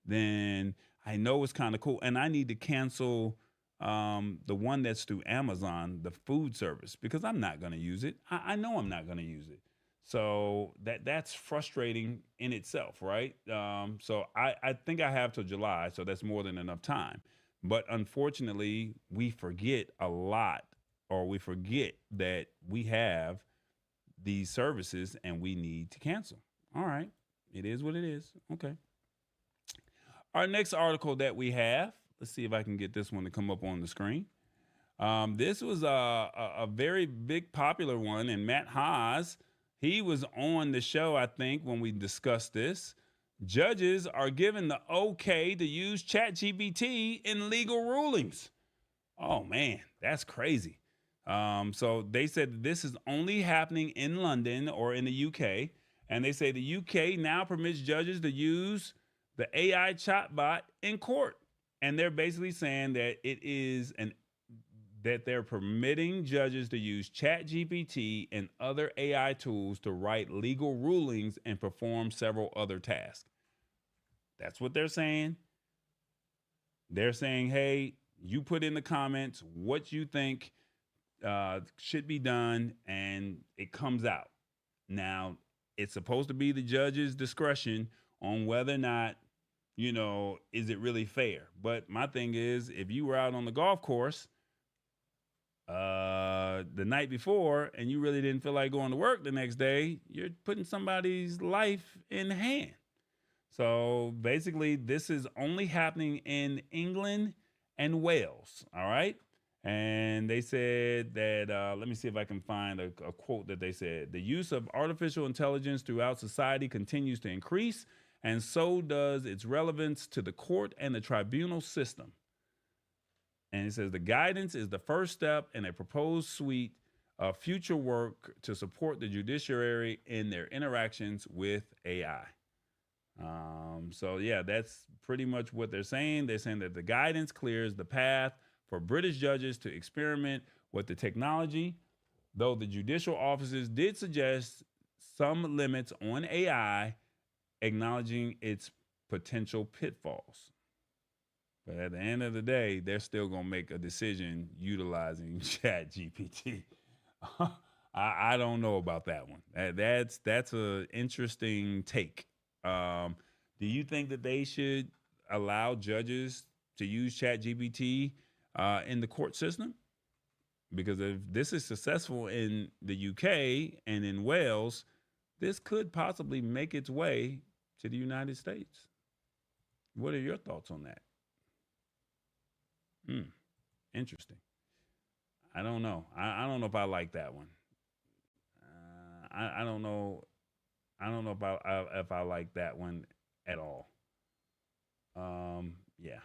[SPEAKER 1] then I know it's kind of cool. And I need to cancel the one that's through Amazon, the food service, because I'm not going to use it. I know I'm not going to use it. So that's frustrating in itself, right? So I think I have till July, so that's more than enough time. But unfortunately, we forget a lot, or we forget that we have these services and we need to cancel. All right, it is what it is. Okay. Our next article that we have, let's see if I can get this one to come up on the screen. This was a very big popular one, and Matt Haas, he was on the show, I think, when we discussed this. Judges are given the okay to use ChatGPT in legal rulings. Oh, man, that's crazy. So they said this is only happening in London or in the UK. And they say the UK now permits judges to use the AI chatbot in court. And they're basically saying that that they're permitting judges to use ChatGPT and other AI tools to write legal rulings and perform several other tasks. That's what they're saying. They're saying, hey, you put in the comments what you think should be done, and it comes out. Now, it's supposed to be the judge's discretion on whether or not, is it really fair? But my thing is, if you were out on the golf course the night before and you really didn't feel like going to work the next day, you're putting somebody's life in hand. So basically, this is only happening in England and Wales. All right. And they said that, let me see if I can find a quote that they said. The use of artificial intelligence throughout society continues to increase, and so does its relevance to the court and the tribunal system. And it says the guidance is the first step in a proposed suite of future work to support the judiciary in their interactions with AI. So yeah, that's pretty much what they're saying. They're saying that the guidance clears the path for British judges to experiment with the technology, though the judicial offices did suggest some limits on AI, acknowledging its potential pitfalls. But at the end of the day, they're still going to make a decision utilizing ChatGPT. I don't know about that one. That's an interesting take. Do you think that they should allow judges to use ChatGPT in the court system? Because if this is successful in the UK and in Wales, this could possibly make its way to the United States. What are your thoughts on that? Interesting. I don't know. I don't know if I like that one. I don't know. I don't know if I like that one at all. Yeah.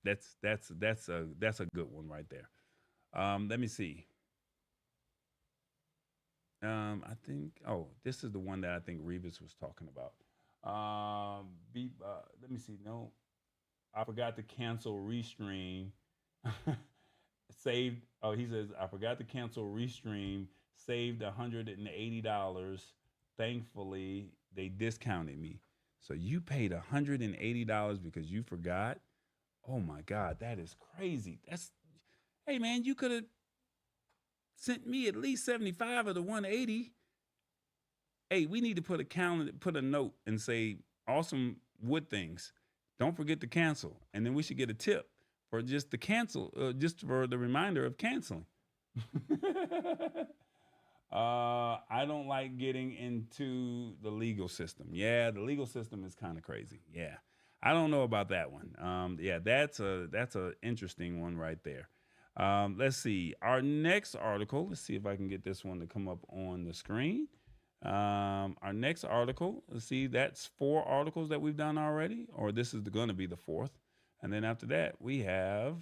[SPEAKER 1] That's a good one right there. Let me see. I think, this is the one that I think Revis was talking about. Let me see. No, I forgot to cancel restream. Saved. Oh, he says I forgot to cancel restream. Saved $180. Thankfully, they discounted me. So you paid $180 because you forgot. Oh my God, that is crazy. That's Hey man, you could have sent me at least 75 of the 180. Hey, we need to put a calendar, put a note and say awesome wood things. Don't forget to cancel. And then we should get a tip for just the cancel, just for the reminder of canceling. I don't like getting into the legal system. Yeah, the legal system is kind of crazy. Yeah. I don't know about that one. Yeah, that's a interesting one right there. Let's see. Our next article, let's see if I can get this one to come up on the screen. Our next article, let's see, that's 4 articles that we've done already, or this is going to be the 4th. And then after that, we have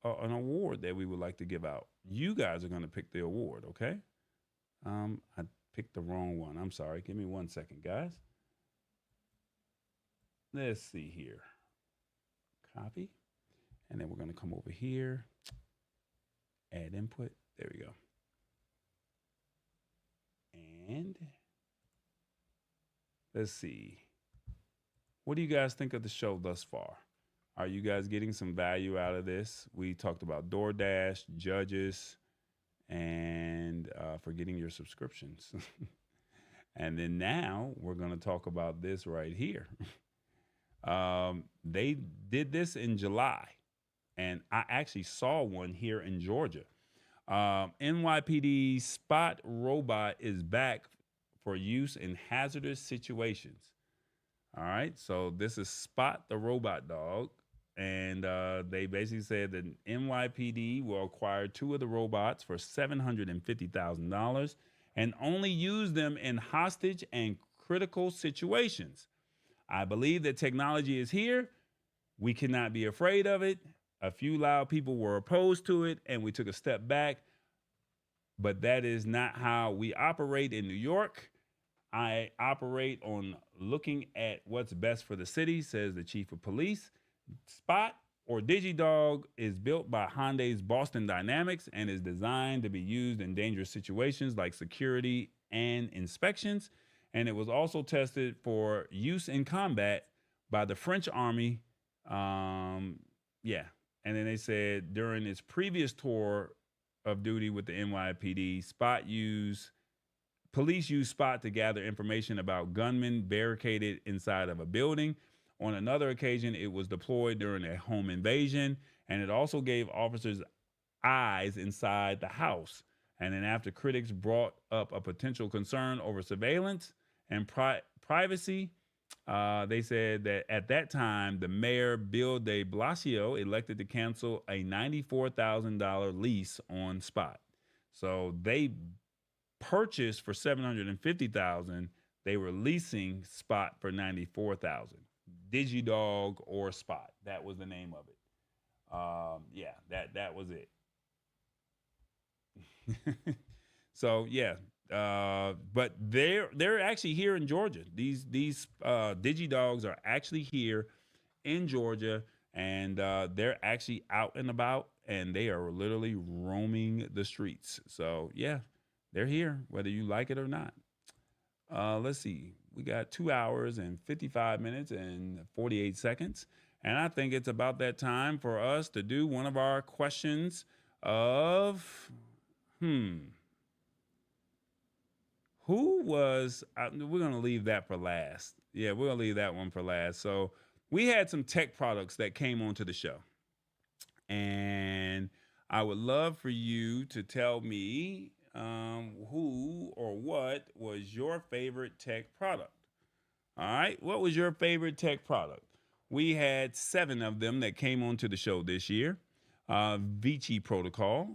[SPEAKER 1] an award that we would like to give out. You guys are going to pick the award, okay? I picked the wrong one. I'm sorry. Give me 1 second, guys. Let's see here. Copy. And then we're going to come over here, add input. There we go. And let's see. What do you guys think of the show thus far? Are you guys getting some value out of this? We talked about DoorDash, judges, and for getting your subscriptions. And then now we're going to talk about this right here. They did this in July, and I actually saw one here in Georgia. NYPD Spot robot is back for use in hazardous situations. All right, so this is Spot the robot dog, and they basically said that NYPD will acquire 2 of the robots for $750,000 and only use them in hostage and critical situations. I believe that technology is here. We cannot be afraid of it. A few loud people were opposed to it, and we took a step back. But that is not how we operate in New York. I operate on looking at what's best for the city, says the chief of police. Spot, or DigiDog, is built by Hyundai's Boston Dynamics and is designed to be used in dangerous situations like security and inspections. And it was also tested for use in combat by the French Army. Yeah. And then they said during its previous tour of duty with the NYPD, police used Spot to gather information about gunmen barricaded inside of a building. On another occasion, it was deployed during a home invasion, and it also gave officers eyes inside the house. And then after critics brought up a potential concern over surveillance and privacy, they said that at that time, the mayor, Bill de Blasio, elected to cancel a $94,000 lease on Spot. So they purchased for $750,000. They were leasing Spot for $94,000. DigiDog or Spot. That was the name of it. Yeah, that was it. So yeah, but they're actually here in Georgia. These DigiDogs are actually here in Georgia, and they're actually out and about, and they are literally roaming the streets. So yeah, they're here, whether you like it or not. Let's see. We got 2 hours and 55 minutes and 48 seconds. And I think it's about that time for us to do one of our questions of, who was, we're going to leave that for last. Yeah, we're going to leave that one for last. So we had some tech products that came onto the show. And I would love for you to tell me who or what was your favorite tech product. All right, what was your favorite tech product? We had 7 of them that came onto the show this year. Vici Protocol,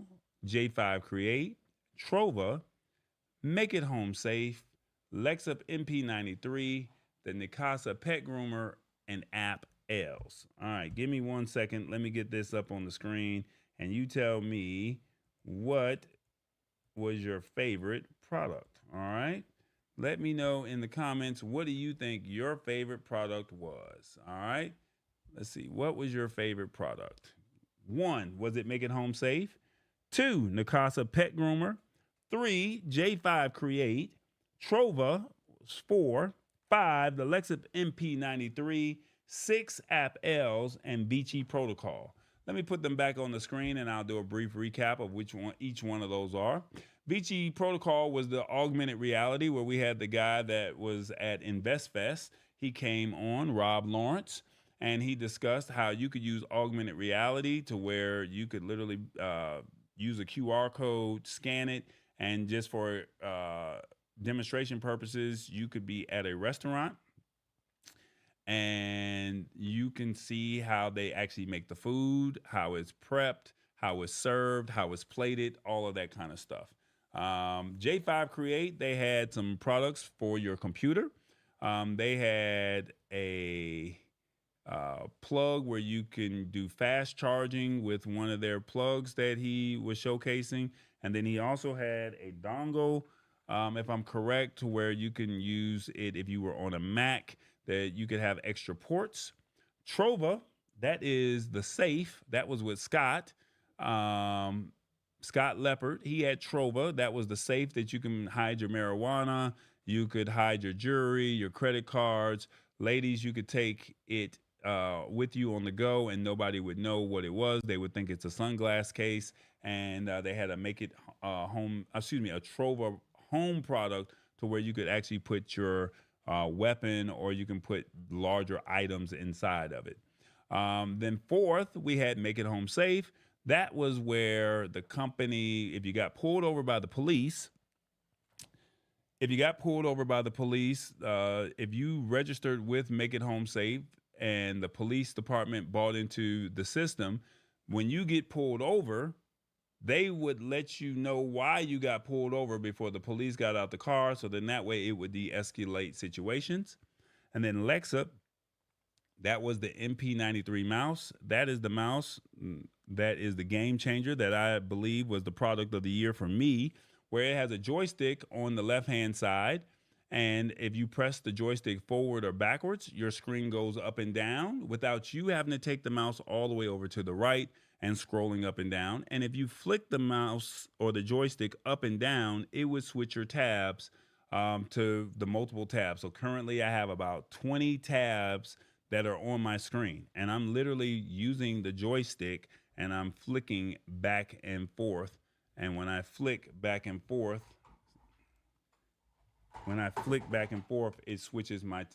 [SPEAKER 1] J5 Create, Trova, Make It Home Safe, Lexup MP93, the Nikasa Pet Groomer, and App Els. All right, give me 1 second. Let me get this up on the screen, and you tell me what was your favorite product. All right, Let me know in the comments, what do you think your favorite product was? All right. Let's see. What was your favorite product? 1, was it Make It Home Safe? 2, Nypd Pet Groomer. 3, J5 Create. Trova was 4. 5, the Lexip MP93. 6, App Ls, and Beachy Protocol. Let me put them back on the screen and I'll do a brief recap of which one each one of those are. Beachy Protocol was the augmented reality where we had the guy that was at InvestFest. He came on, Rob Lawrence, and he discussed how you could use augmented reality to where you could literally use a QR code, scan it, and just for demonstration purposes, you could be at a restaurant and you can see how they actually make the food, how it's prepped, how it's served, how it's plated, all of that kind of stuff. J5 Create, they had some products for your computer. They had a plug where you can do fast charging with one of their plugs that he was showcasing. And then he also had a dongle, if I'm correct, to where you can use it if you were on a Mac, that you could have extra ports. Trova, that is the safe. That was with Scott. Scott Leopard, he had Trova. That was the safe that you can hide your marijuana. You could hide your jewelry, your credit cards. Ladies, you could take it with you on the go and nobody would know what it was. They would think it's a sunglass case. And they had a Make It a Trova home product to where you could actually put your weapon or you can put larger items inside of it. Then 4th, we had Make It Home Safe. That was where the company, if you got pulled over by the police, if you registered with Make It Home Safe and the police department bought into the system, when you get pulled over, they would let you know why you got pulled over before the police got out the car. So then that way it would de-escalate situations. And then Lexip, that was the MP93 mouse. That is the mouse that is the game changer that I believe was the product of the year for me, where it has a joystick on the left-hand side. And if you press the joystick forward or backwards, your screen goes up and down without you having to take the mouse all the way over to the right and scrolling up and down. And if you flick the mouse or the joystick up and down, it would switch your tabs to the multiple tabs. So currently I have about 20 tabs that are on my screen. And I'm literally using the joystick and I'm flicking back and forth. And when I flick back and forth, it switches my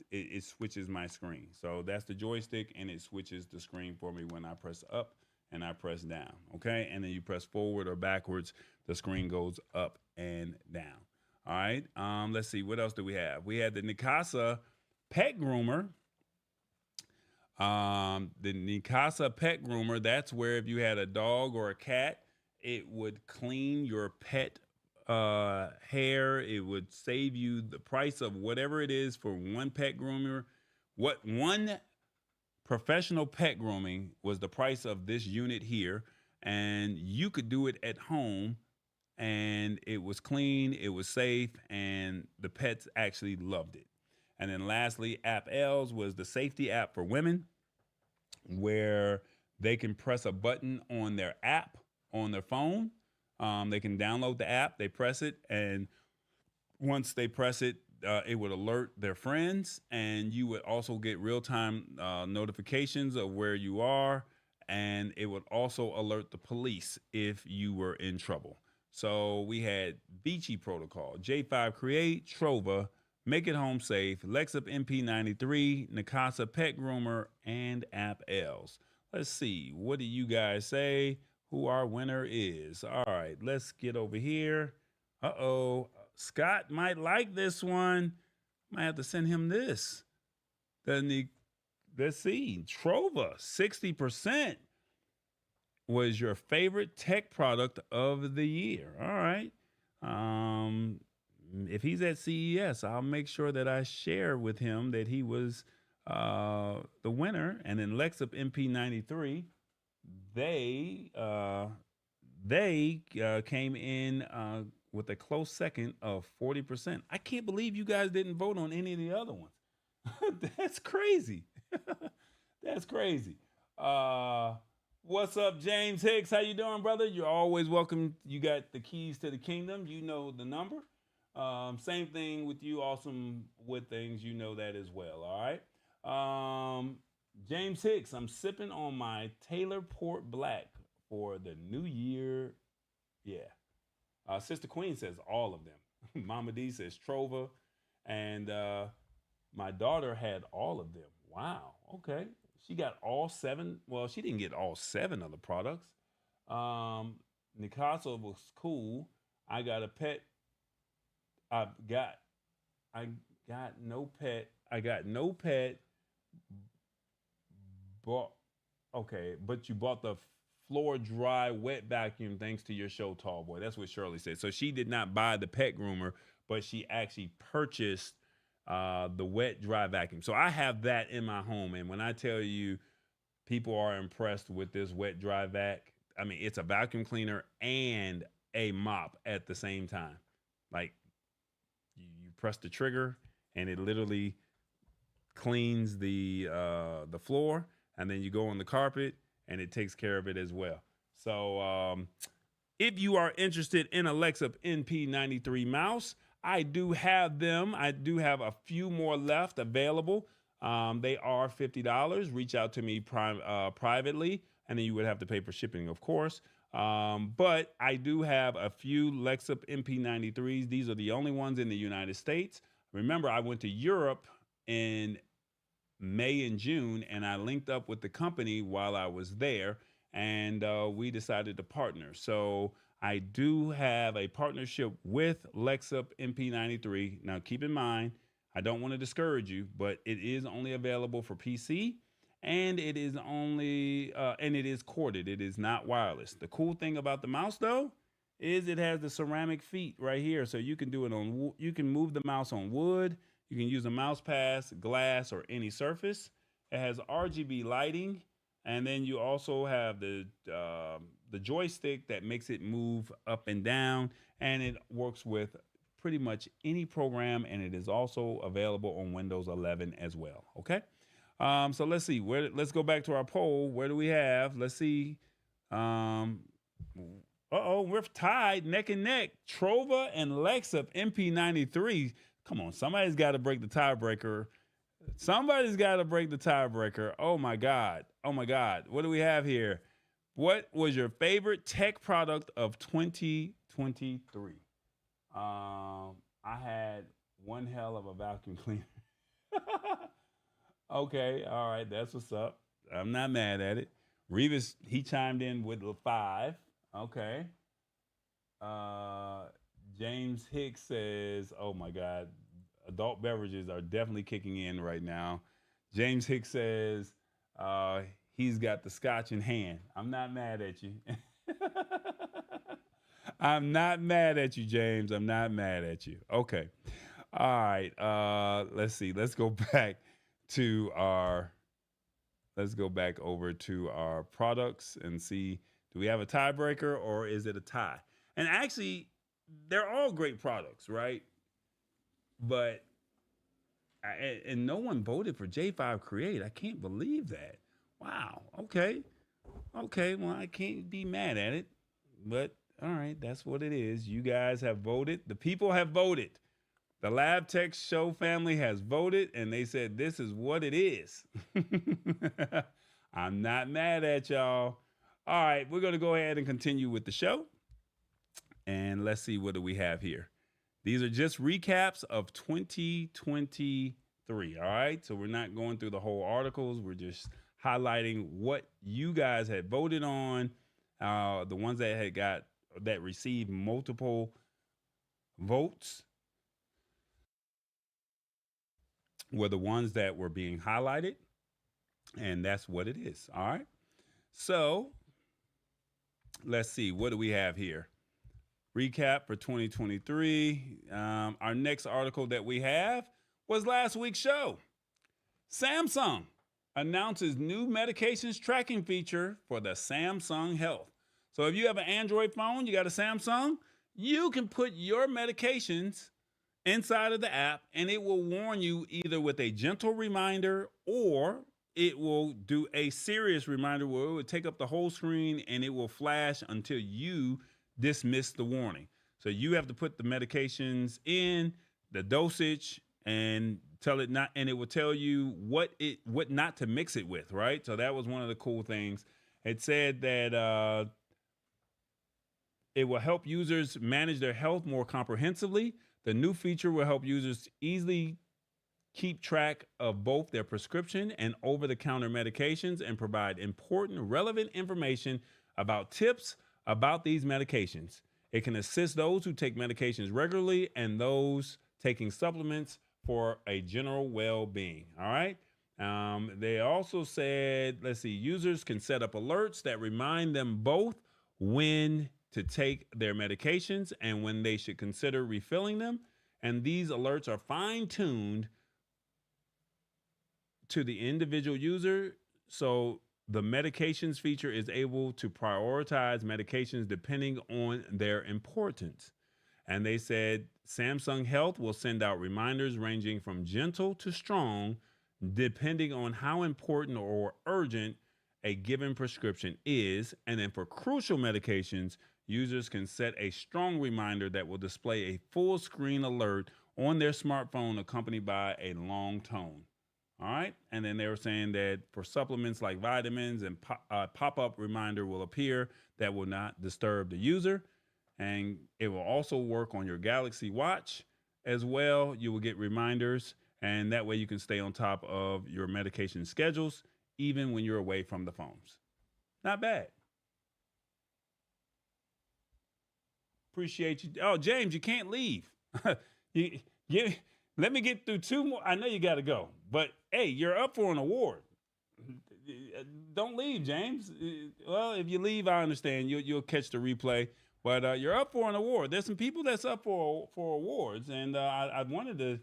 [SPEAKER 1] screen. So that's the joystick and it switches the screen for me when I press up and I press down. Okay. And then you press forward or backwards, the screen goes up and down. All right. Let's see. What else do we have? We had the Nypd Pet Groomer. The Nypd Pet Groomer, that's where if you had a dog or a cat, it would clean your pet hair. It would save you the price of whatever it is for one pet groomer. What one professional pet grooming was the price of this unit here, and you could do it at home, and it was clean, it was safe, and the pets actually loved it. And then lastly, App Ls was the safety app for women, where they can press a button on their app on their phone. They can download the app, they press it, and once they press it, it would alert their friends, and you would also get real-time notifications of where you are, and it would also alert the police if you were in trouble. So we had Beachy Protocol, J5 Create, Trova, Make It Home Safe, Lexip MP93, Nypd Pet Groomer, and App Ls. Let's see, what do you guys say who our winner is? All right, let's get over here. Uh-oh, Scott might like this one. Might have to send him this. Let's see, Trova, 60% was your favorite tech product of the year. All right. If he's at CES, I'll make sure that I share with him that he was the winner. And then Lexip MP93, they came in with a close second of 40%. I can't believe you guys didn't vote on any of the other ones. That's crazy. That's crazy. What's up, James Hicks? How you doing, brother? You're always welcome. You got the keys to the kingdom. You know the number. Same thing with you. Awesome with things. You know that as well. All right. James Hicks, I'm sipping on my Taylor Port Black for the new year. Yeah. Sister Queen says all of them. Mama D says Trova. And my daughter had all of them. Wow. Okay. She got all 7. Well, she didn't get all 7 of the products. Nicasa was cool. I got a pet. I got no pet. I got no pet. Okay, but you bought the floor dry wet vacuum thanks to your show, Tallboy. That's what Shirley said. So she did not buy the pet groomer, but she actually purchased the wet dry vacuum. So I have that in my home, and when I tell you people are impressed with this wet dry vac, I mean, it's a vacuum cleaner and a mop at the same time. Like you press the trigger and it literally cleans the floor, and then you go on the carpet and it takes care of it as well. So if you are interested in a Lexup NP93 mouse, I do have them. I do have a few more left available. They are $50. Reach out to me privately, and then you would have to pay for shipping, of course. But I do have a few Lexup MP93s. These are the only ones in the United States. Remember, I went to Europe in May and June, and I linked up with the company while I was there, and we decided to partner. So I do have a partnership with Lexup MP93. Now, keep in mind, I don't want to discourage you, but it is only available for PC, and it is only and it is corded. It is not wireless. The cool thing about the mouse, though, is it has the ceramic feet right here, so you can do it on. You can move the mouse on wood. You can use a mouse pads, glass, or any surface. It has RGB lighting, and then you also have the joystick that makes it move up and down, and it works with pretty much any program, and it is also available on Windows 11 as well. Okay, so let's see. Let's go back to our poll. Where do we have? Let's see. We're tied neck and neck. Trova and Lexup MP93. Come on, somebody's got to break the tiebreaker. Somebody's got to break the tiebreaker. Oh my God. Oh my God. What do we have here? What was your favorite tech product of 2023? I had one hell of a vacuum cleaner. Okay, all right, that's what's up. I'm not mad at it. Revis, he chimed in with a 5. Okay. James Hicks says, oh my God, adult beverages are definitely kicking in right now. James Hicks says he's got the scotch in hand. I'm not mad at you. I'm not mad at you, James. I'm not mad at you. Okay. All right. Let's see. Let's go back over to our products and see, do we have a tiebreaker or is it a tie? And actually, they're all great products, right? But and no one voted for J5 Create. I can't believe that. Wow. Okay. Well, I can't be mad at it, but all right, that's what it is. You guys have voted. The people have voted. The Lab Tech Show family has voted, and they said this is what it is. I'm not mad at y'all. All right, we're going to go ahead and continue with the show. And let's see, what do we have here? These are just recaps of 2023, all right? So we're not going through the whole articles. We're just highlighting what you guys had voted on. The ones that received multiple votes were the ones that were being highlighted. And that's what it is, all right? So let's see, what do we have here? Recap for 2023. Our next article that we have was last week's show. Samsung announces new medications tracking feature for the Samsung Health. So if you have an Android phone, you got a Samsung, you can put your medications inside of the app and it will warn you either with a gentle reminder or it will do a serious reminder where it will take up the whole screen and it will flash until you dismiss the warning. So you have to put the medications in, the dosage, and tell it not, and it will tell you what not to mix it with, right? So that was one of the cool things. It said that it will help users manage their health more comprehensively. The new feature will help users easily keep track of both their prescription and over-the-counter medications and provide important, relevant information about tips about these medications. It can assist those who take medications regularly and those taking supplements for a general well-being. All right. They also said, let's see, users can set up alerts that remind them both when to take their medications and when they should consider refilling them. And these alerts are fine-tuned to the individual user. So the medications feature is able to prioritize medications depending on their importance. And they said Samsung Health will send out reminders ranging from gentle to strong, depending on how important or urgent a given prescription is. And then for crucial medications, users can set a strong reminder that will display a full screen alert on their smartphone accompanied by a long tone. All right. And then they were saying that for supplements like vitamins and pop-up reminder will appear that will not disturb the user. And it will also work on your Galaxy Watch as well. You will get reminders, and that way you can stay on top of your medication schedules, even when you're away from the phones. Not bad. Appreciate you. Oh, James, you can't leave. Let me get through two more. I know you got to go, but hey, you're up for an award. Don't leave, James. Well, if you leave, I understand. You'll catch the replay. But you're up for an award. There's some people that's up for awards, and I wanted to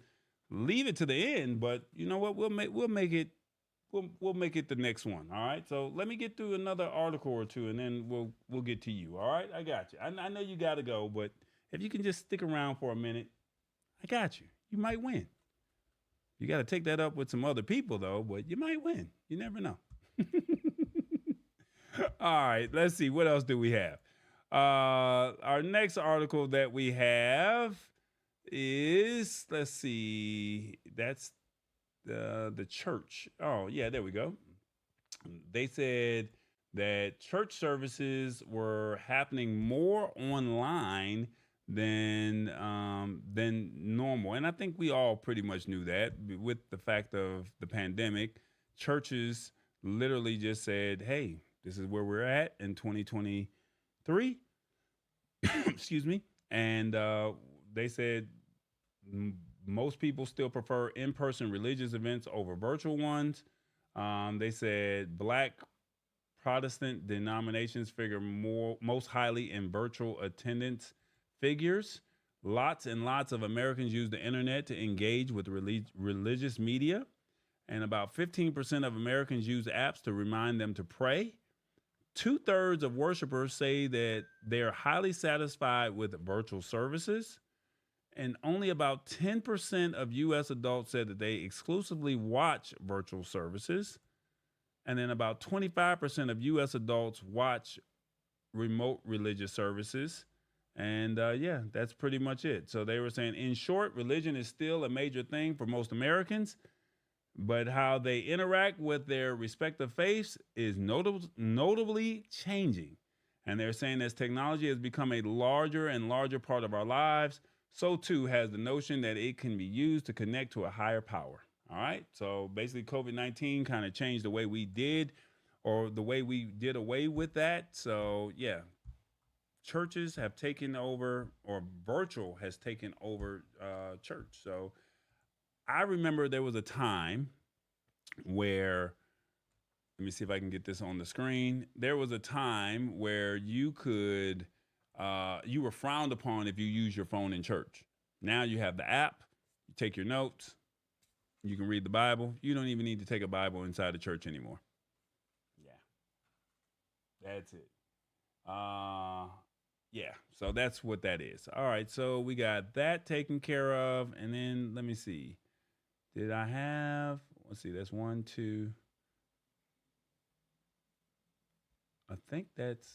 [SPEAKER 1] leave it to the end, but you know what? We'll make it the next one. All right. So let me get through another article or two, and then we'll get to you. All right. I got you. I know you got to go, but if you can just stick around for a minute, I got you. You might win. You got to take that up with some other people though, but you might win. You never know. All right. Let's see. What else do we have? Our next article that we have is, let's see, that's the church. Oh, yeah, there we go. They said that church services were happening more online than normal. And I think we all pretty much knew that with the fact of the pandemic. Churches literally just said, hey, this is where we're at in 2023. Excuse me. And they said most people still prefer in-person religious events over virtual ones. They said Black Protestant denominations figure most highly in virtual attendance figures. Lots and lots of Americans use the internet to engage with religious media. And about 15% of Americans use apps to remind them to pray. 2/3 of worshipers say that they're highly satisfied with virtual services. And only about 10% of U.S. adults said that they exclusively watch virtual services. And then about 25% of U.S. adults watch remote religious services. And yeah, that's pretty much it. So they were saying, in short, religion is still a major thing for most Americans, but how they interact with their respective faiths is notably changing. And they're saying as technology has become a larger and larger part of our lives, so too has the notion that it can be used to connect to a higher power. All right. So basically COVID-19 kind of changed the way we did, or the way we did away with that. So yeah, churches have taken over, or virtual has taken over church. So I remember there was a time where, let me see if I can get this on the screen. There was a time where you could, you were frowned upon if you use your phone in church. Now you have the app, you take your notes, you can read the Bible. You don't even need to take a Bible inside the church anymore. Yeah, that's it. Yeah, so that's what that is. All right, so we got that taken care of. And then let me see. Did I have, let's see, that's one, two. I think that's,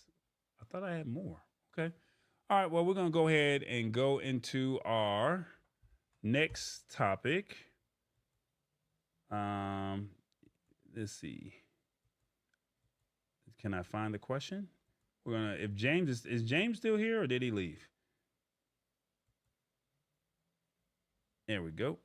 [SPEAKER 1] I thought I had more. Okay. All right, well, we're going to go ahead and go into our next topic. Let's see. Can I find the question? We're gonna. If James is James still here or did he leave? There we go.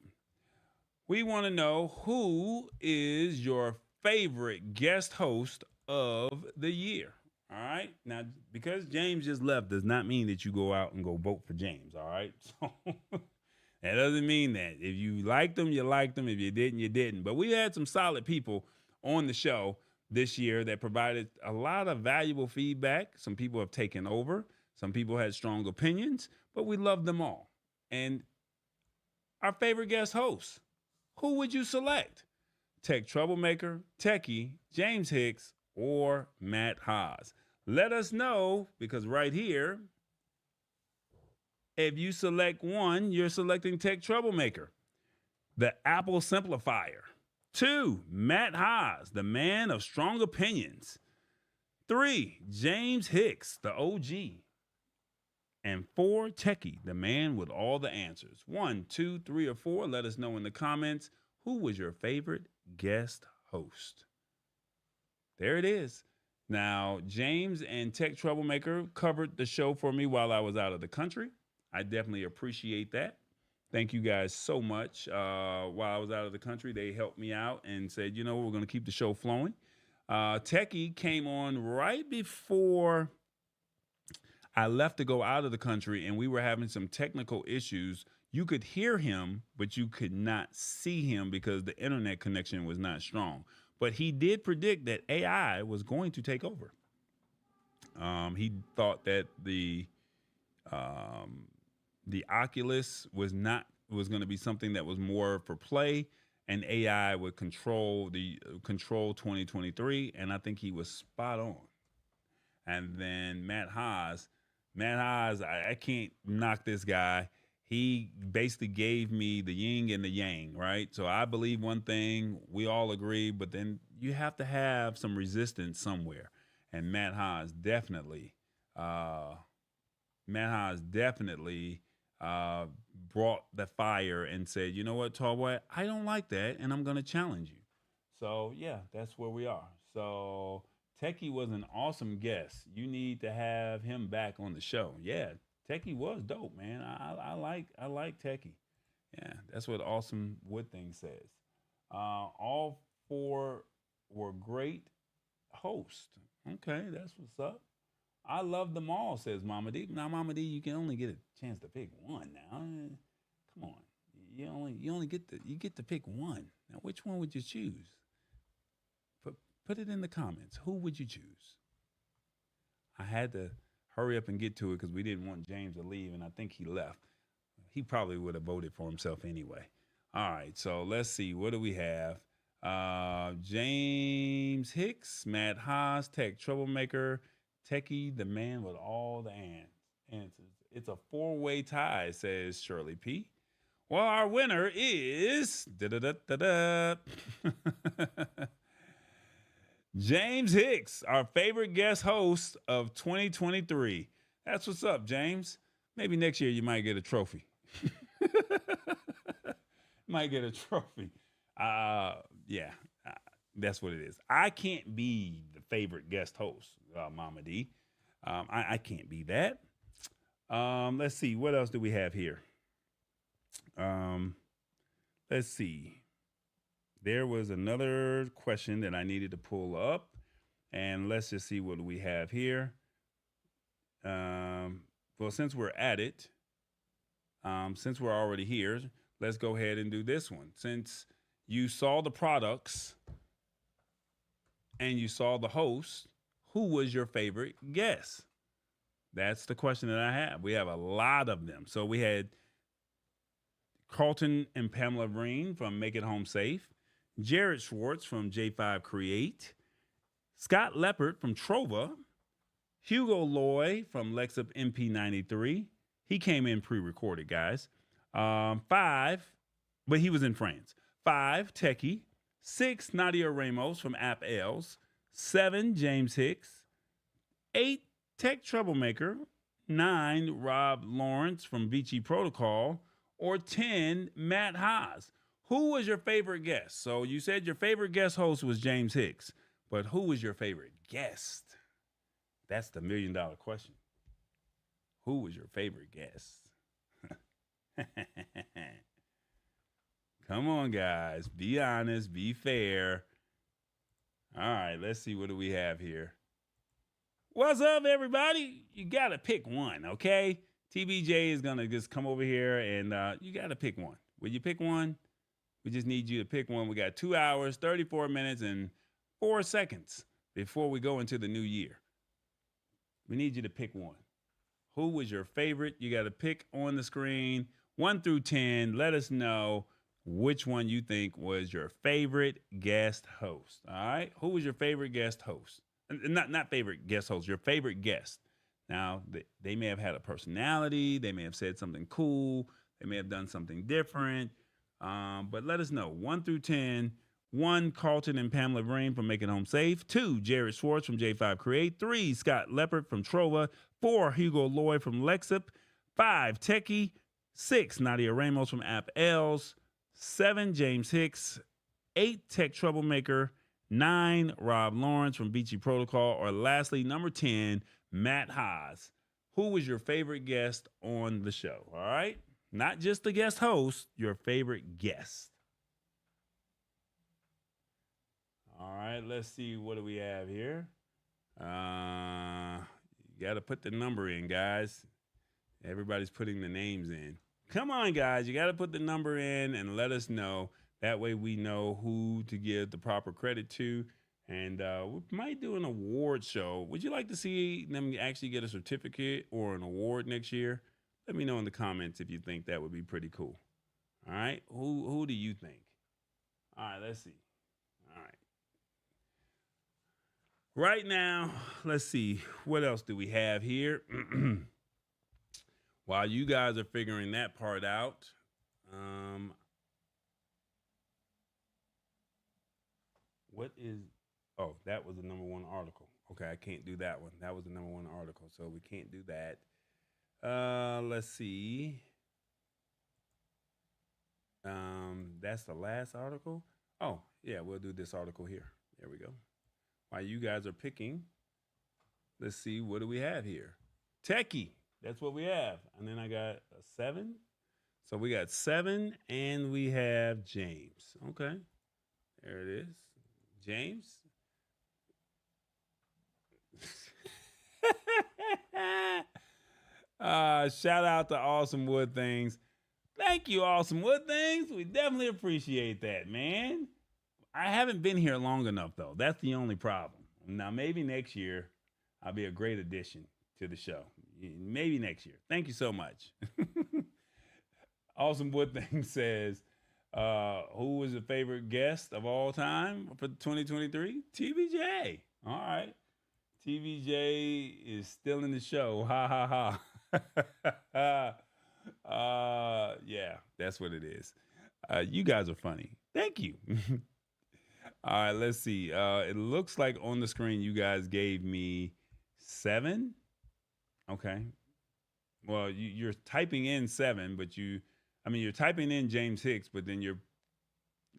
[SPEAKER 1] We want to know who is your favorite guest host of the year. All right. Now, because James just left does not mean that you go out and go vote for James. All right. So that doesn't mean that. If you liked them, you liked them. If you didn't, you didn't. But we had some solid people on the show this year that provided a lot of valuable feedback. Some people have taken over. Some people had strong opinions, but we love them all. And our favorite guest host, who would you select? Tech Troublemaker, Techie, James Hicks, or Matt Haas? Let us know, because right here, if you select one, you're selecting Tech Troublemaker, the Apple Simplifier. 2, Matt Haas, the man of strong opinions. 3, James Hicks, the OG. And 4, Techie, the man with all the answers. 1, 2, 3, or 4. Let us know in the comments who was your favorite guest host. There it is. Now, James and Tech Troublemaker covered the show for me while I was out of the country. I definitely appreciate that. Thank you guys so much. While I was out of the country, they helped me out and said, you know, we're going to keep the show flowing. Techie came on right before I left to go out of the country, and we were having some technical issues. You could hear him, but you could not see him because the internet connection was not strong. But he did predict that AI was going to take over. He thought that the Oculus was going to be something that was more for play, and AI would control 2023. And I think he was spot on. And then Matt Haas, I can't knock this guy. He basically gave me the yin and the yang, right? So I believe one thing, we all agree, but then you have to have some resistance somewhere. And Matt Haas definitely brought the fire and said, you know what, TallBoy, I don't like that, and I'm going to challenge you. So, yeah, that's where we are. So Techie was an awesome guest. You need to have him back on the show. Yeah, Techie was dope, man. I like Techie. Yeah, that's what Awesome Wood Thing says. All 4 were great hosts. Okay, that's what's up. I love them all, says Mama D. Now, Mama D, you can only get a chance to pick one now. Come on. You only get to pick one. Now, which one would you choose? Put it in the comments. Who would you choose? I had to hurry up and get to it because we didn't want James to leave, and I think he left. He probably would have voted for himself anyway. All right, so let's see. What do we have? James Hicks, Matt Haas, Tech Troublemaker, Techie, the man with all the answers. It's a 4-way tie, says Shirley P. Well, our winner is James Hicks, our favorite guest host of 2023. That's what's up, James. Maybe next year you might get a trophy. Might get a trophy. That's what it is. I can't be the favorite guest host, Mama D. I can't be that. Let's see. What else do we have here? Let's see. There was another question that I needed to pull up, and let's just see what we have here. Well, since we're at it, since we're already here, let's go ahead and do this one. Since you saw the products and you saw the host, who was your favorite guest? That's the question that I have. We have a lot of them. So we had Carlton and Pamela Breen from Make It Home Safe, Jared Schwartz from J5 Create, Scott Leopard from Trova, Hugo Loy from Lexup MP93. He came in pre-recorded, guys. 5, but he was in France. 5, Techie. 6, Nadia Ramos from App Els. 7, James Hicks. 8, Tech Troublemaker. 9, Rob Lawrence from Vici Protocol. Or 10, Matt Haas. Who was your favorite guest? So you said your favorite guest host was James Hicks, but who was your favorite guest? That's the $1 million question. Who was your favorite guest? Come on, guys. Be honest. Be fair. All right, let's see. What do we have here? What's up, everybody? You got to pick one, okay? TBJ is going to just come over here, and you got to pick one. Will you pick one? We just need you to pick one. We got 2 hours, 34 minutes, and 4 seconds before we go into the new year. We need you to pick one. Who was your favorite? You got to pick on the screen, 1 through 10. Let us know which one you think was your favorite guest host. All right? Who was your favorite guest host? Not favorite guest host, your favorite guest. Now, they may have had a personality. They may have said something cool. They may have done something different. But let us know. 1 through 10. 1, Carlton and Pamela Breen from Make It Home Safe. 2, Jared Schwartz from J5 Create. 3, Scott Leopard from Trova. 4, Hugo Loy from Lexup. 5, Techie. 6, Nadia Ramos from App Els. 7, James Hicks. 8, Tech Troublemaker. 9, Rob Lawrence from Vici Protocol. Or lastly, number 10, Matt Haas. Who was your favorite guest on the show? All right? Not just the guest host, your favorite guest. All right, let's see. What do we have here? You got to put the number in, guys. Everybody's putting the names in. Come on, guys. You got to put the number in and let us know. That way we know who to give the proper credit to. And we might do an award show. Would you like to see them actually get a certificate or an award next year? Let me know in the comments if you think that would be pretty cool. All right. Who do you think? All right, let's see. All right. Right now, let's see. What else do we have here? While you guys are figuring that part out, what is, oh, that was the number 1 article. Okay, I can't do that one. That was the number 1 article, so we can't do that. Let's see. That's the last article. Oh, yeah, we'll do this article here. There we go. While you guys are picking, let's see, what do we have here? Techie, that's what we have. And then I got a 7. So we got 7, and we have James. Okay, there it is. James. Shout out to Awesome Wood Things. Thank you, Awesome Wood Things. We definitely appreciate that, man. I haven't been here long enough, though. That's the only problem. Now, maybe next year I'll be a great addition to the show. Maybe next year. Thank you so much. Awesome Wood Things says, who was your favorite guest of all time for 2023? TBJ. All right. TBJ is still in the show. Ha, ha, ha. Yeah, that's what it is. You guys are funny. Thank you. All right, let's see. It looks like on the screen you guys gave me 7. Okay. Well, you're typing in 7, but you're typing in James Hicks, but then the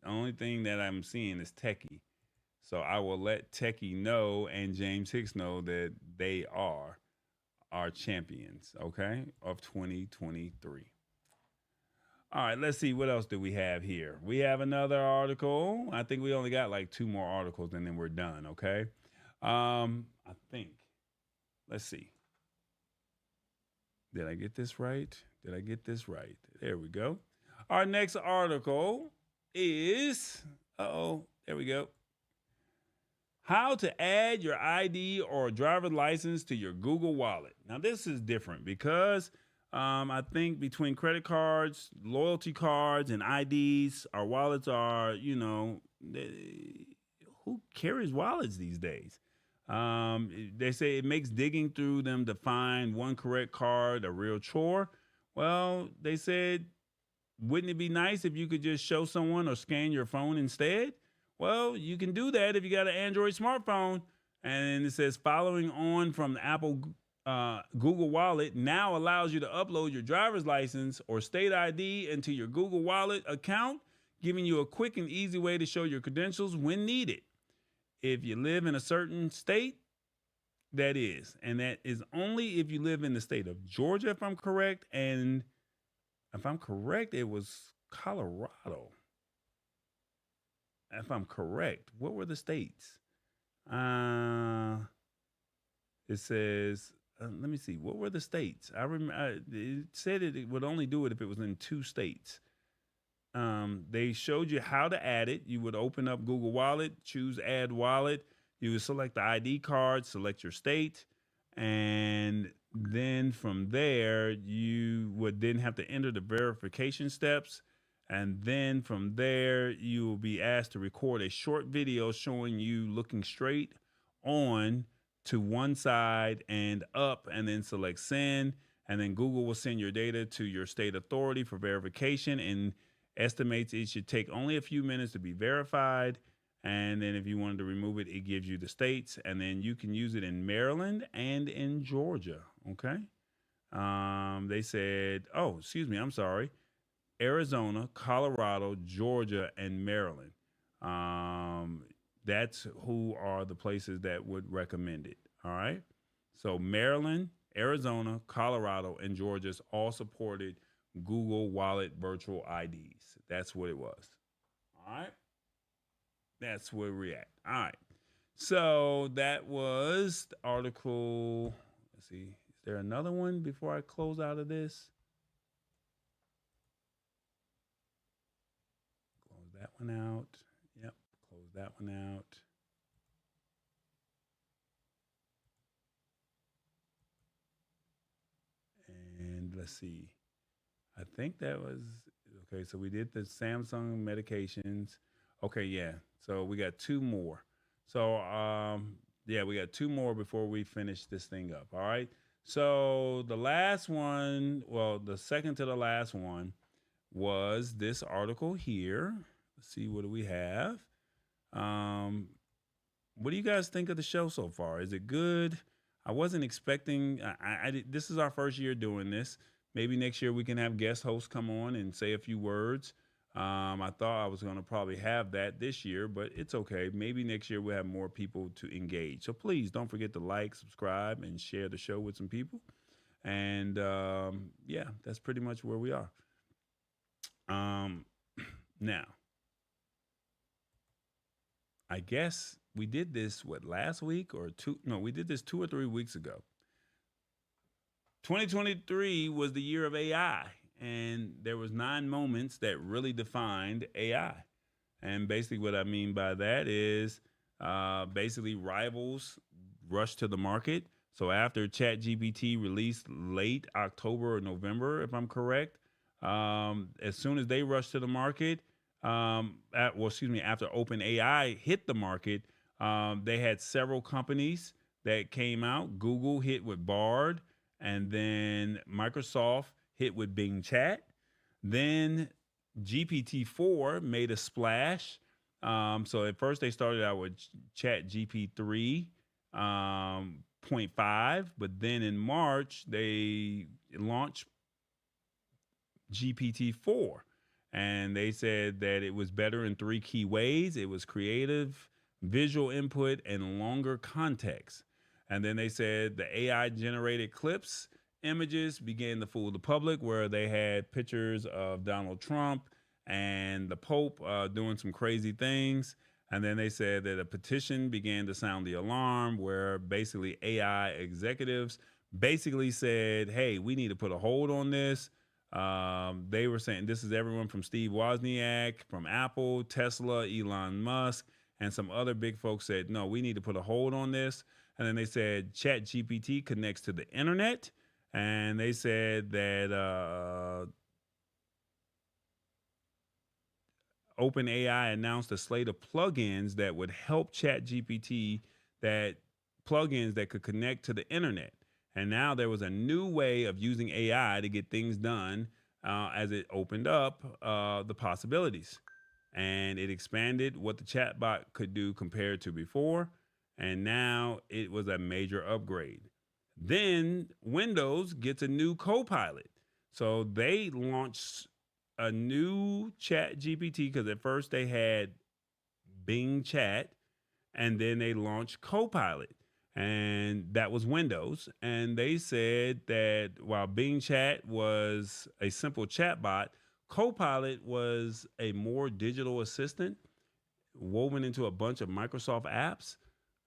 [SPEAKER 1] only thing that I'm seeing is Techie. So I will let Techie know and James Hicks know that they are our champions, okay, of 2023. All right, let's see. What else do we have here? We have another article. I think we only got like 2 more articles and then we're done, okay? I think. Let's see. Did I get this right? Did I get this right? There we go. Our next article is, there we go. How to add your ID or driver's license to your Google Wallet. Now, this is different because I think between credit cards, loyalty cards, and IDs, our wallets are, who carries wallets these days? They say it makes digging through them to find one correct card a real chore. Well, they said, wouldn't it be nice if you could just show someone or scan your phone instead? Well, you can do that if you got an Android smartphone. And it says following on from the Apple Google Wallet now allows you to upload your driver's license or state ID into your Google Wallet account, giving you a quick and easy way to show your credentials when needed. If you live in a certain state, that is. And that is only if you live in the state of Georgia, if I'm correct. And if I'm correct, it was Colorado. If I'm correct, what were the states? It says, let me see, what were the states? I remember it said it would only do it if it was in 2 states. They showed you how to add it. You would open up Google Wallet, choose Add Wallet. You would select the ID card, select your state, and then from there, you would then have to enter the verification steps. And then from there, you will be asked to record a short video showing you looking straight on to one side and up, and then select send. And then Google will send your data to your state authority for verification and estimates it should take only a few minutes to be verified. And then if you wanted to remove it, it gives you the states. And then you can use it in Maryland and in Georgia. Okay. They said, oh, excuse me, I'm sorry. Arizona, Colorado, Georgia, and Maryland. That's who are the places that would recommend it. All right. So Maryland, Arizona, Colorado, and Georgia's all supported Google Wallet virtual IDs. That's what it was. All right. That's where we're at. All right. So that was the article. Let's see. Is there another one before I close out of this? Close that one out. Yep. Close that one out. And let's see. I think that was okay. So we did the Samsung medications. Okay, yeah. So we got 2 more. So yeah, we got 2 more before we finish this thing up. All right. So the last one, well, the second to the last one was this article here. Let's see, what do we have? What do you guys think of the show so far? Is it good? I wasn't expecting. This is our first year doing this. Maybe next year we can have guest hosts come on and say a few words. I thought I was going to probably have that this year, but it's okay. Maybe next year we'll have more people to engage. So please don't forget to like, subscribe, and share the show with some people. And yeah, that's pretty much where we are. Now, I guess we did this, last week or 2? No, we did this 2 or 3 weeks ago. 2023 was the year of AI, and there was 9 moments that really defined AI. And basically what I mean by that is basically rivals rushed to the market. So after ChatGPT released late October or November, if I'm correct, as soon as they rushed to the market, after OpenAI hit the market, they had several companies that came out. Google hit with Bard, and then Microsoft hit with Bing Chat. Then GPT-4 made a splash. So at first they started out with ChatGPT 3.5, but then in March they launched GPT-4. And they said that it was better in 3 key ways. It was creative, visual input, and longer context. And then they said the AI generated clips, images began to fool the public, where they had pictures of Donald Trump and the Pope doing some crazy things. And then they said that a petition began to sound the alarm, where basically AI executives basically said, hey, we need to put a hold on this. They were saying, this is everyone from Steve Wozniak from Apple, Tesla, Elon Musk, and some other big folks said, no, we need to put a hold on this. And then they said ChatGPT connects to the internet. And they said that OpenAI announced a slate of plugins that would help ChatGPT that plugins that could connect to the internet. And now there was a new way of using AI to get things done as it opened up the possibilities. And it expanded what the chatbot could do compared to before. And now it was a major upgrade. Then Windows gets a new Copilot. So they launched a new ChatGPT because at first they had Bing Chat and then they launched Copilot. And that was Windows. And they said that while Bing Chat was a simple chatbot, Copilot was a more digital assistant woven into a bunch of Microsoft apps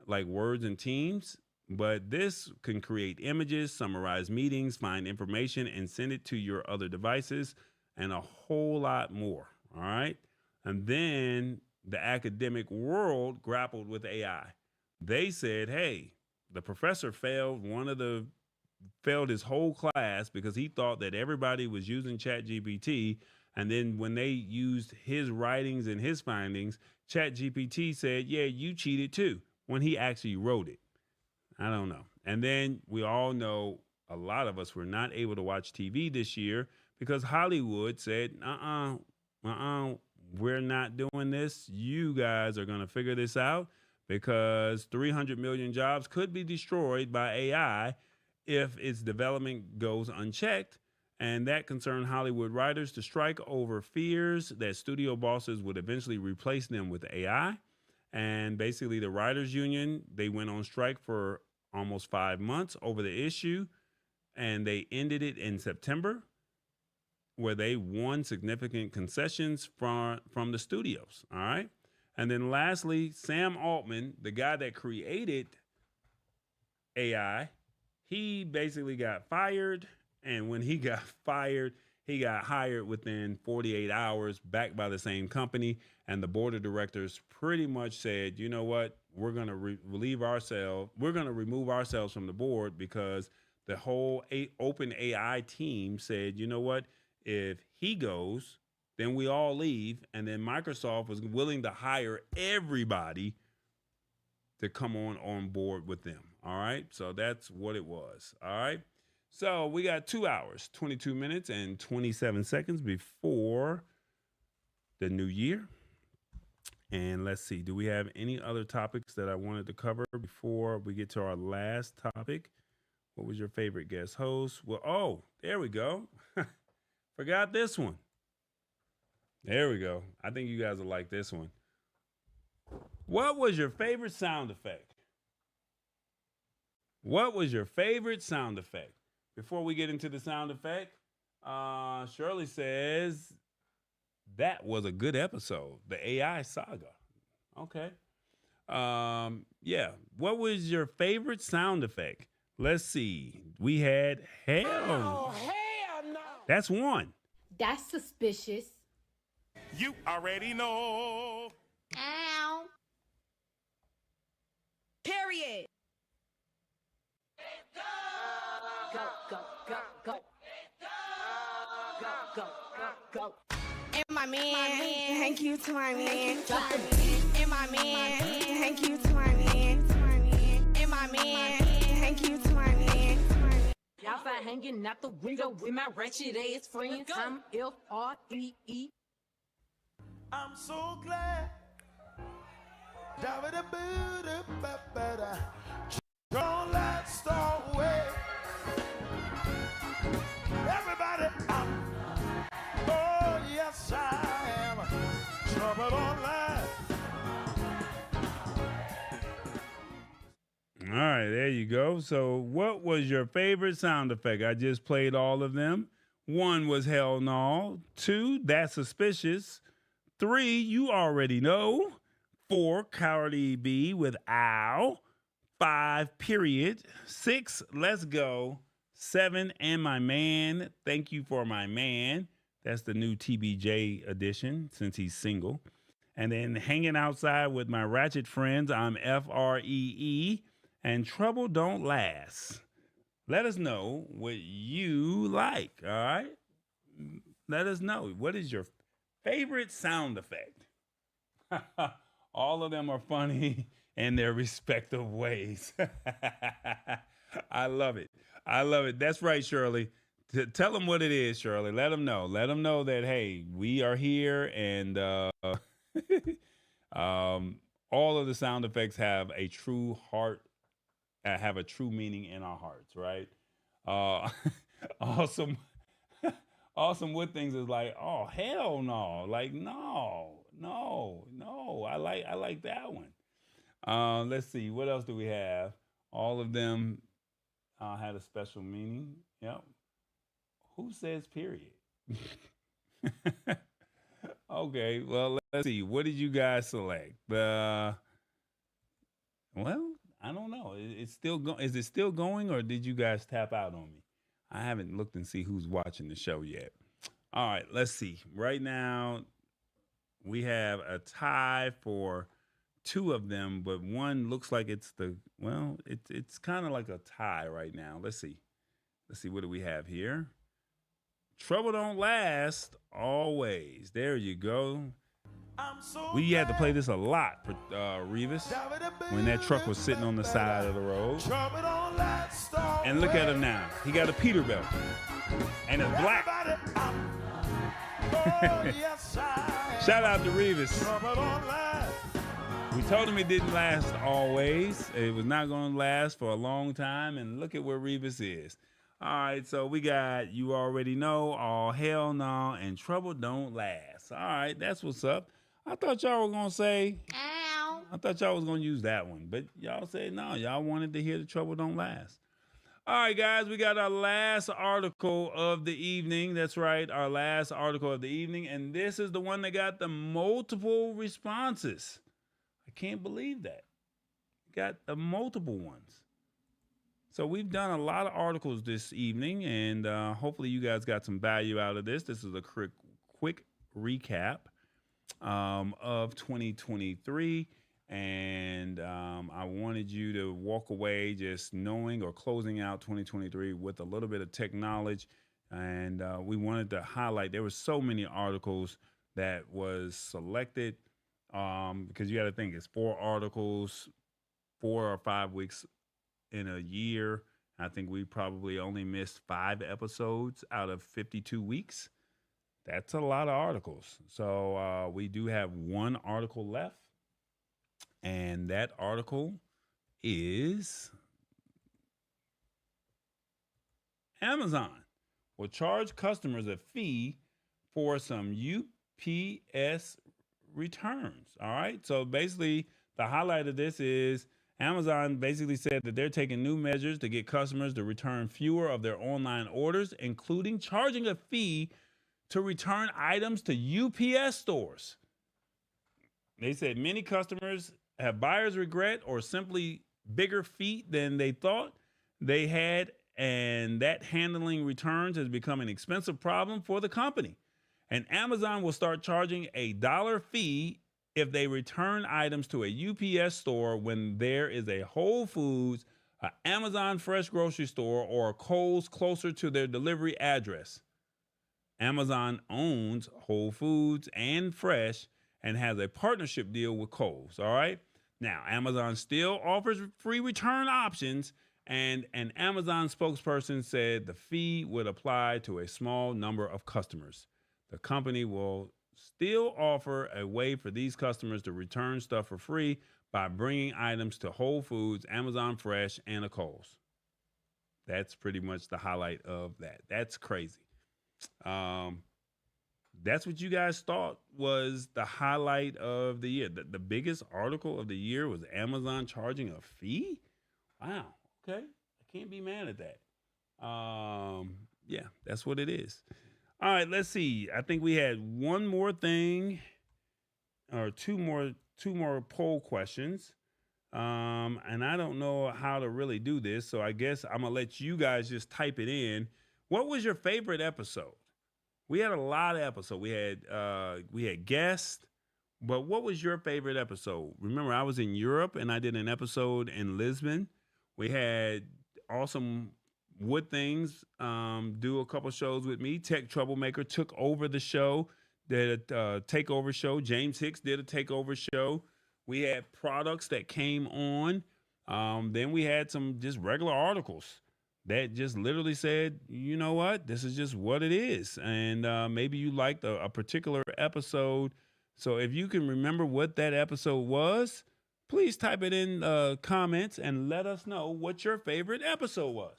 [SPEAKER 1] like Words and Teams. But this can create images, summarize meetings, find information, and send it to your other devices, and a whole lot more. All right. And then the academic world grappled with AI. They said, hey, the professor failed his whole class because he thought that everybody was using ChatGPT. And then when they used his writings and his findings, ChatGPT said, yeah, you cheated too, when he actually wrote it. I don't know. And then we all know a lot of us were not able to watch TV this year because Hollywood said, we're not doing this. You guys are going to figure this out because 300 million jobs could be destroyed by AI if its development goes unchecked. And that concerned Hollywood writers to strike over fears that studio bosses would eventually replace them with AI. And basically the writers union, they went on strike for almost 5 months over the issue. And they ended it in September, where they won significant concessions from the studios. All right. And then lastly, Sam Altman, the guy that created AI, he basically got fired. And when he got fired, he got hired within 48 hours back by the same company. And the board of directors pretty much said, you know what, we're going to relieve ourselves. We're going to remove ourselves from the board because the whole open AI team said, you know what, if he goes, then we all leave. And then Microsoft was willing to hire everybody to come on board with them. All right. So that's what it was. All right. So we got 2 hours, 22 minutes and 27 seconds before the new year. And let's see, do we have any other topics that I wanted to cover before we get to our last topic? What was your favorite guest host? Well, oh, there we go. Forgot this one. There we go. I think you guys will like this one. What was your favorite sound effect? What was your favorite sound effect? Before we get into the sound effect, Shirley says that was a good episode, the AI saga. Okay. Yeah. What was your favorite sound effect? Let's see. We had hell.
[SPEAKER 3] Oh, hell no.
[SPEAKER 1] That's one.
[SPEAKER 4] That's suspicious.
[SPEAKER 3] You already know.
[SPEAKER 4] Ow.
[SPEAKER 5] Period.
[SPEAKER 4] Go, go, go, go. Go, go, go, go.
[SPEAKER 5] And my man, thank you to my man.
[SPEAKER 4] Drop the beat.
[SPEAKER 5] And my man, thank you to my man. And my man, thank you to my man.
[SPEAKER 6] Y'all find hanging out the window with my wretched ass friends. I'm F-R-E-E.
[SPEAKER 3] I'm so glad. Don't let's start away. Everybody up. Oh, yes, I am. Trouble online.
[SPEAKER 1] All right, there you go. So what was your favorite sound effect? I just played all of them. 1 was hell no. 2, that's suspicious. 3, you already know. 4, Cowardly B with ow. 5, period. 6, let's go. 7, and my man. Thank you for my man. That's the new TBJ edition since he's single. And then hanging outside with my ratchet friends, I'm FREE. And trouble don't last. Let us know what you like, all right? Let us know. What is your favorite sound effect? All of them are funny. in their respective ways. I love it. I love it. That's right, Shirley. Tell them what it is, Shirley. Let them know. Let them know that, hey, we are here, and all of the sound effects have a true heart, have a true meaning in our hearts, right? Uh, awesome. Awesome Wood Things is like, oh hell no, like no. I like that one. Let's see, what else do we have? All of them had a special meaning. Yep. Who says period? Okay, well, let's see. What did you guys select? Well, I don't know. It's still Is it still going, or did you guys tap out on me? I haven't looked and see who's watching the show yet. All right, let's see. Right now, we have a tie for two of them, but one looks like it's it's kind of like a tie right now. Let's see. What do we have here? Trouble don't last always. There you go. We had to play this a lot for Revis when that truck was sitting on the side of the road. And look at him now. He got a Peterbilt. And it's black. Shout out to Revis. We told him it didn't last always. It was not going to last for a long time. And look at where Revis is. All right, so we got You Already Know, All Hell No, and Trouble Don't Last. All right, that's what's up. I thought y'all were going to say, ow. I thought y'all was going to use that one. But y'all said no. Y'all wanted to hear The Trouble Don't Last. All right, guys, we got our last article of the evening. That's right, our last article of the evening. And this is the one that got the multiple responses. I can't believe that. Got the multiple ones. So we've done a lot of articles this evening, and hopefully you guys got some value out of this. This is a quick recap of 2023. And I wanted you to walk away just knowing or closing out 2023 with a little bit of tech knowledge. And we wanted to highlight, there were so many articles that was selected because you got to think it's 4 articles, 4 or 5 weeks in a year. I think we probably only missed 5 episodes out of 52 weeks. That's a lot of articles. So we do have 1 article left. And that article is Amazon will charge customers a fee for some UPS returns. All right. So basically, the highlight of this is Amazon basically said that they're taking new measures to get customers to return fewer of their online orders, including charging a fee to return items to UPS stores. They said many customers have buyer's regret or simply bigger feet than they thought they had, and that handling returns has become an expensive problem for the company. And Amazon will start charging a $1 fee if they return items to a UPS store when there is a Whole Foods, an Amazon Fresh grocery store, or a Kohl's closer to their delivery address. Amazon owns Whole Foods and Fresh and has a partnership deal with Kohl's, all right? Now, Amazon still offers free return options, and an Amazon spokesperson said the fee would apply to a small number of customers. The company will still offer a way for these customers to return stuff for free by bringing items to Whole Foods, Amazon Fresh, and a Kohl's. That's pretty much the highlight of that. That's crazy. That's what you guys thought was the highlight of the year. The biggest article of the year was Amazon charging a fee? Wow. Okay. I can't be mad at that. Yeah, that's what it is. All right, let's see. I think we had one more thing or two more poll questions. And I don't know how to really do this, so I guess I'm going to let you guys just type it in. What was your favorite episode? We had a lot of episodes. We had guests, but what was your favorite episode? Remember, I was in Europe and I did an episode in Lisbon. We had Awesome Wood Things do a couple shows with me. Tech Troublemaker took over the show, did a takeover show. James Hicks did a takeover show. We had products that came on. Then we had some just regular articles that just literally said, you know what, this is just what it is. And maybe you liked a particular episode. So if you can remember what that episode was, please type it in comments and let us know what your favorite episode was.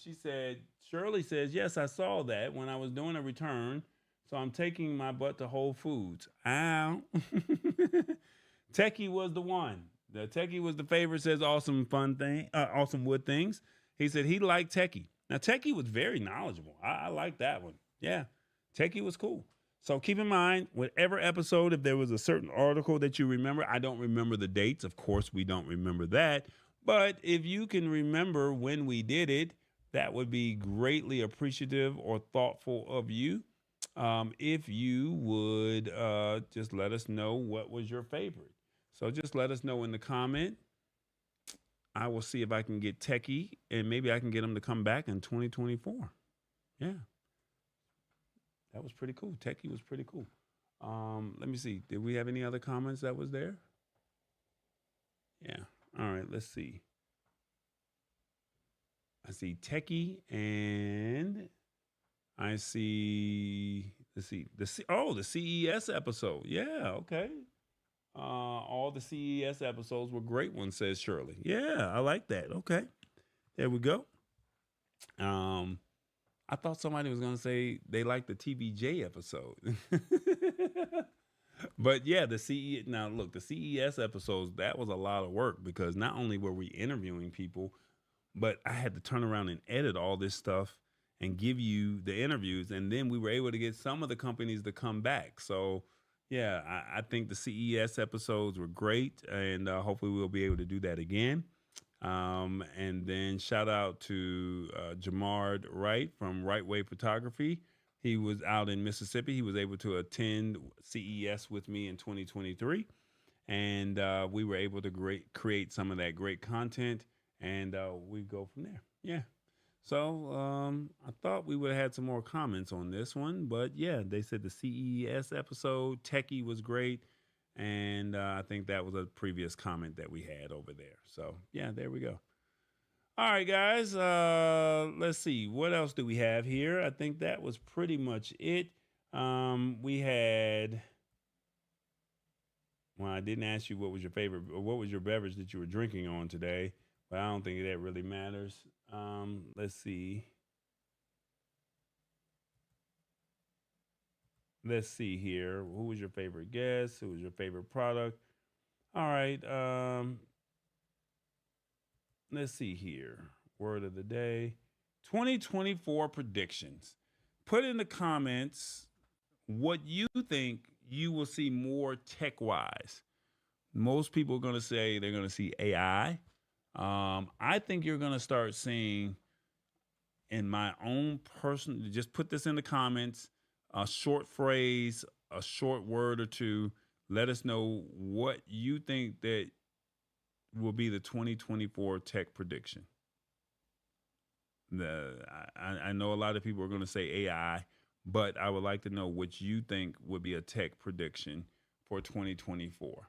[SPEAKER 1] She said, Shirley says, yes, I saw that when I was doing a return. So I'm taking my butt to Whole Foods. Ow. Techie was the one. The Techie was the favorite, says awesome fun thing, awesome wood things. He said he liked Techie. Now, Techie was very knowledgeable. I like that one. Yeah, Techie was cool. So keep in mind, whatever episode, if there was a certain article that you remember, I don't remember the dates. Of course, we don't remember that. But if you can remember when we did it, that would be greatly appreciative or thoughtful of you. If you would just let us know what was your favorite. So just let us know in the comment. I will see if I can get Techie, and maybe I can get him to come back in 2024. Yeah. That was pretty cool. Techie was pretty cool. Let me see. Did we have any other comments that was there? Yeah. All right. Let's see. I see Techie, and I see. Let's see. The CES episode. Yeah. Okay. All the CES episodes were great ones, says Shirley. Yeah, I like that. Okay. There we go. I thought somebody was going to say they liked the TBJ episode. But yeah, the CES episodes, that was a lot of work because not only were we interviewing people, but I had to turn around and edit all this stuff and give you the interviews. And then we were able to get some of the companies to come back. So yeah, I think the CES episodes were great. And hopefully we'll be able to do that again. And then shout out to Jamard Wright from Right Way Photography. He was out in Mississippi. He was able to attend CES with me in 2023. And we were able to create some of that great content. And we go from there. Yeah. So I thought we would have had some more comments on this one. But yeah, they said the CES episode, Techie was great. And I think that was a previous comment that we had over there. So, yeah, there we go. All right, guys. Let's see. What else do we have here? I think that was pretty much it. We had... Well, I didn't ask you what was your favorite... or what was your beverage that you were drinking on today. But I don't think that really matters. Let's see. Let's see here. Who was your favorite guest? Who was your favorite product? All right. Let's see here. Word of the day. 2024 predictions. Put in the comments what you think you will see more tech-wise. Most people are going to say they're going to see AI. I think you're going to start seeing, in my own personal, just put this in the comments, a short phrase, a short word or two. Let us know what you think that will be the 2024 tech prediction. I know a lot of people are going to say AI, but I would like to know what you think would be a tech prediction for 2024.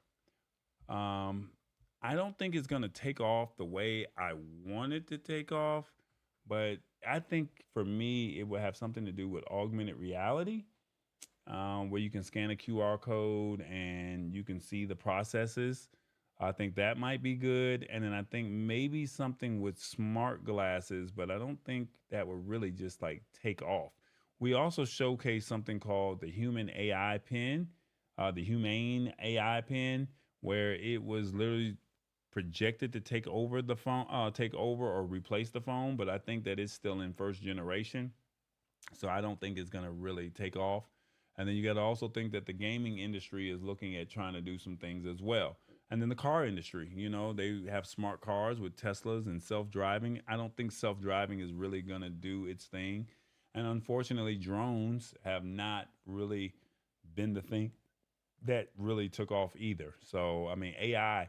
[SPEAKER 1] I don't think it's going to take off the way I want it to take off, but I think for me, it will have something to do with augmented reality, where you can scan a QR code and you can see the processes. I think that might be good. And then I think maybe something with smart glasses, but I don't think that will really just like take off. We also showcased something called the Human AI Pen, the Humane AI Pen, where it was literally projected to take over the phone, take over or replace the phone, but I think that it's still in first generation. So I don't think it's going to really take off. And then you got to also think that the gaming industry is looking at trying to do some things as well. And then the car industry, you know, they have smart cars with Teslas and self-driving. I don't think self-driving is really going to do its thing. And unfortunately, drones have not really been the thing that really took off either. So, I mean, AI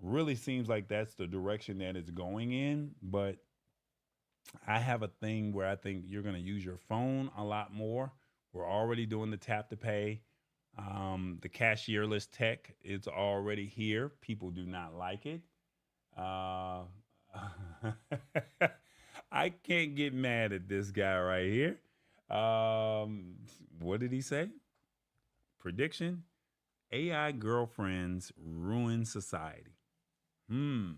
[SPEAKER 1] really seems like that's the direction that it's going in, but I have a thing where I think you're going to use your phone a lot more. We're already doing the tap to pay. The cashierless tech is already here. People do not like it. Uh, I can't get mad at this guy right here. What did he say? Prediction: AI girlfriends ruin society. Hmm.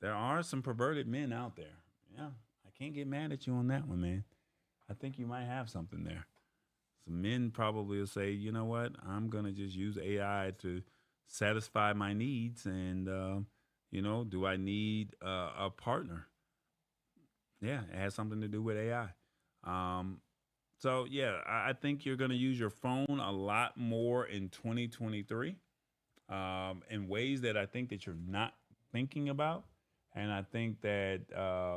[SPEAKER 1] There are some perverted men out there. Yeah, I can't get mad at you on that one, man. I think you might have something there. Some men probably will say, you know what, I'm gonna just use AI to satisfy my needs, and do I need a partner? Yeah, it has something to do with AI. Um, so yeah, I think you're gonna use your phone a lot more in 2023, in ways that I think that you're not thinking about. And I think that,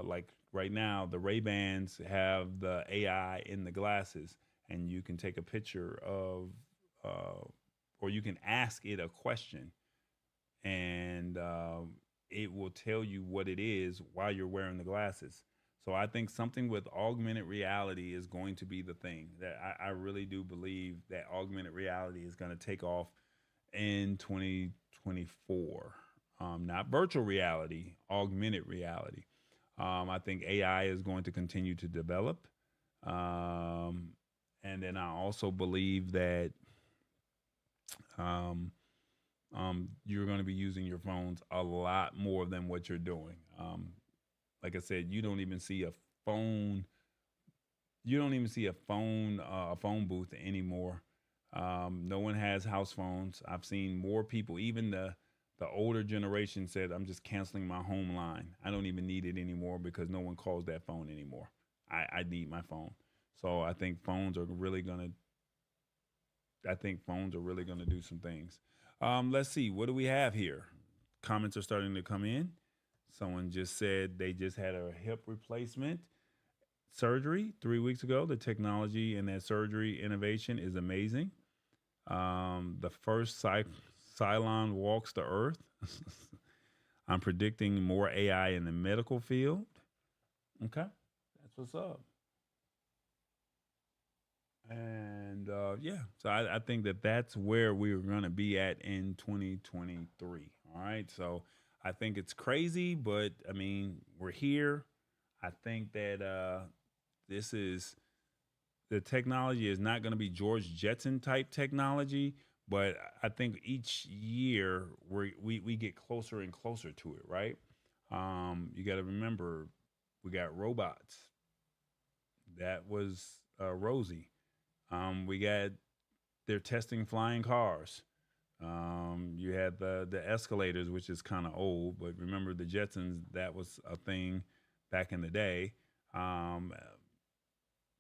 [SPEAKER 1] like right now, the Ray Bans have the AI in the glasses, and you can take a picture of, uh, or you can ask it a question, and it will tell you what it is while you're wearing the glasses. So I think something with augmented reality is going to be the thing that I really do believe that augmented reality is going to take off in 2024. Not virtual reality, augmented reality. I think AI is going to continue to develop. Um, and then I also believe that um, you're going to be using your phones a lot more than what you're doing. Like I said, you don't even see a phone. You don't even see a phone booth anymore. No one has house phones. I've seen more people. Even the older generation said, "I'm just canceling my home line. I don't even need it anymore because no one calls that phone anymore. I need my phone." So I think phones are really gonna. I think phones are really gonna do some things. Let's see. What do we have here? Comments are starting to come in. Someone just said they just had a hip replacement surgery 3 weeks ago. The technology in that surgery innovation is amazing. The first Cylon walks the earth. I'm predicting more AI in the medical field. Okay, that's what's up. And yeah, so I think that that's where we're going to be at in 2023. All right, so I think it's crazy, but I mean, we're here. I think that this is the technology is not going to be George Jetson type technology, but I think each year we get closer and closer to it, right? You got to remember, we got robots. That was Rosie. We got they're testing flying cars. You had the escalators, which is kind of old, but remember the Jetsons, that was a thing back in the day. Um,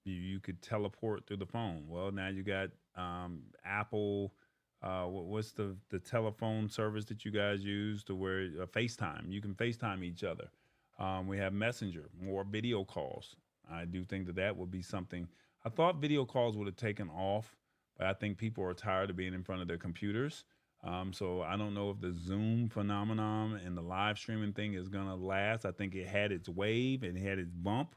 [SPEAKER 1] you could teleport through the phone. Well, now you got Apple. What's the telephone service that you guys use to where FaceTime? You can FaceTime each other. We have Messenger, more video calls. I do think that that would be something. I thought video calls would have taken off, but I think people are tired of being in front of their computers. So I don't know if the Zoom phenomenon and the live streaming thing is gonna last. I think it had its wave and it had its bump,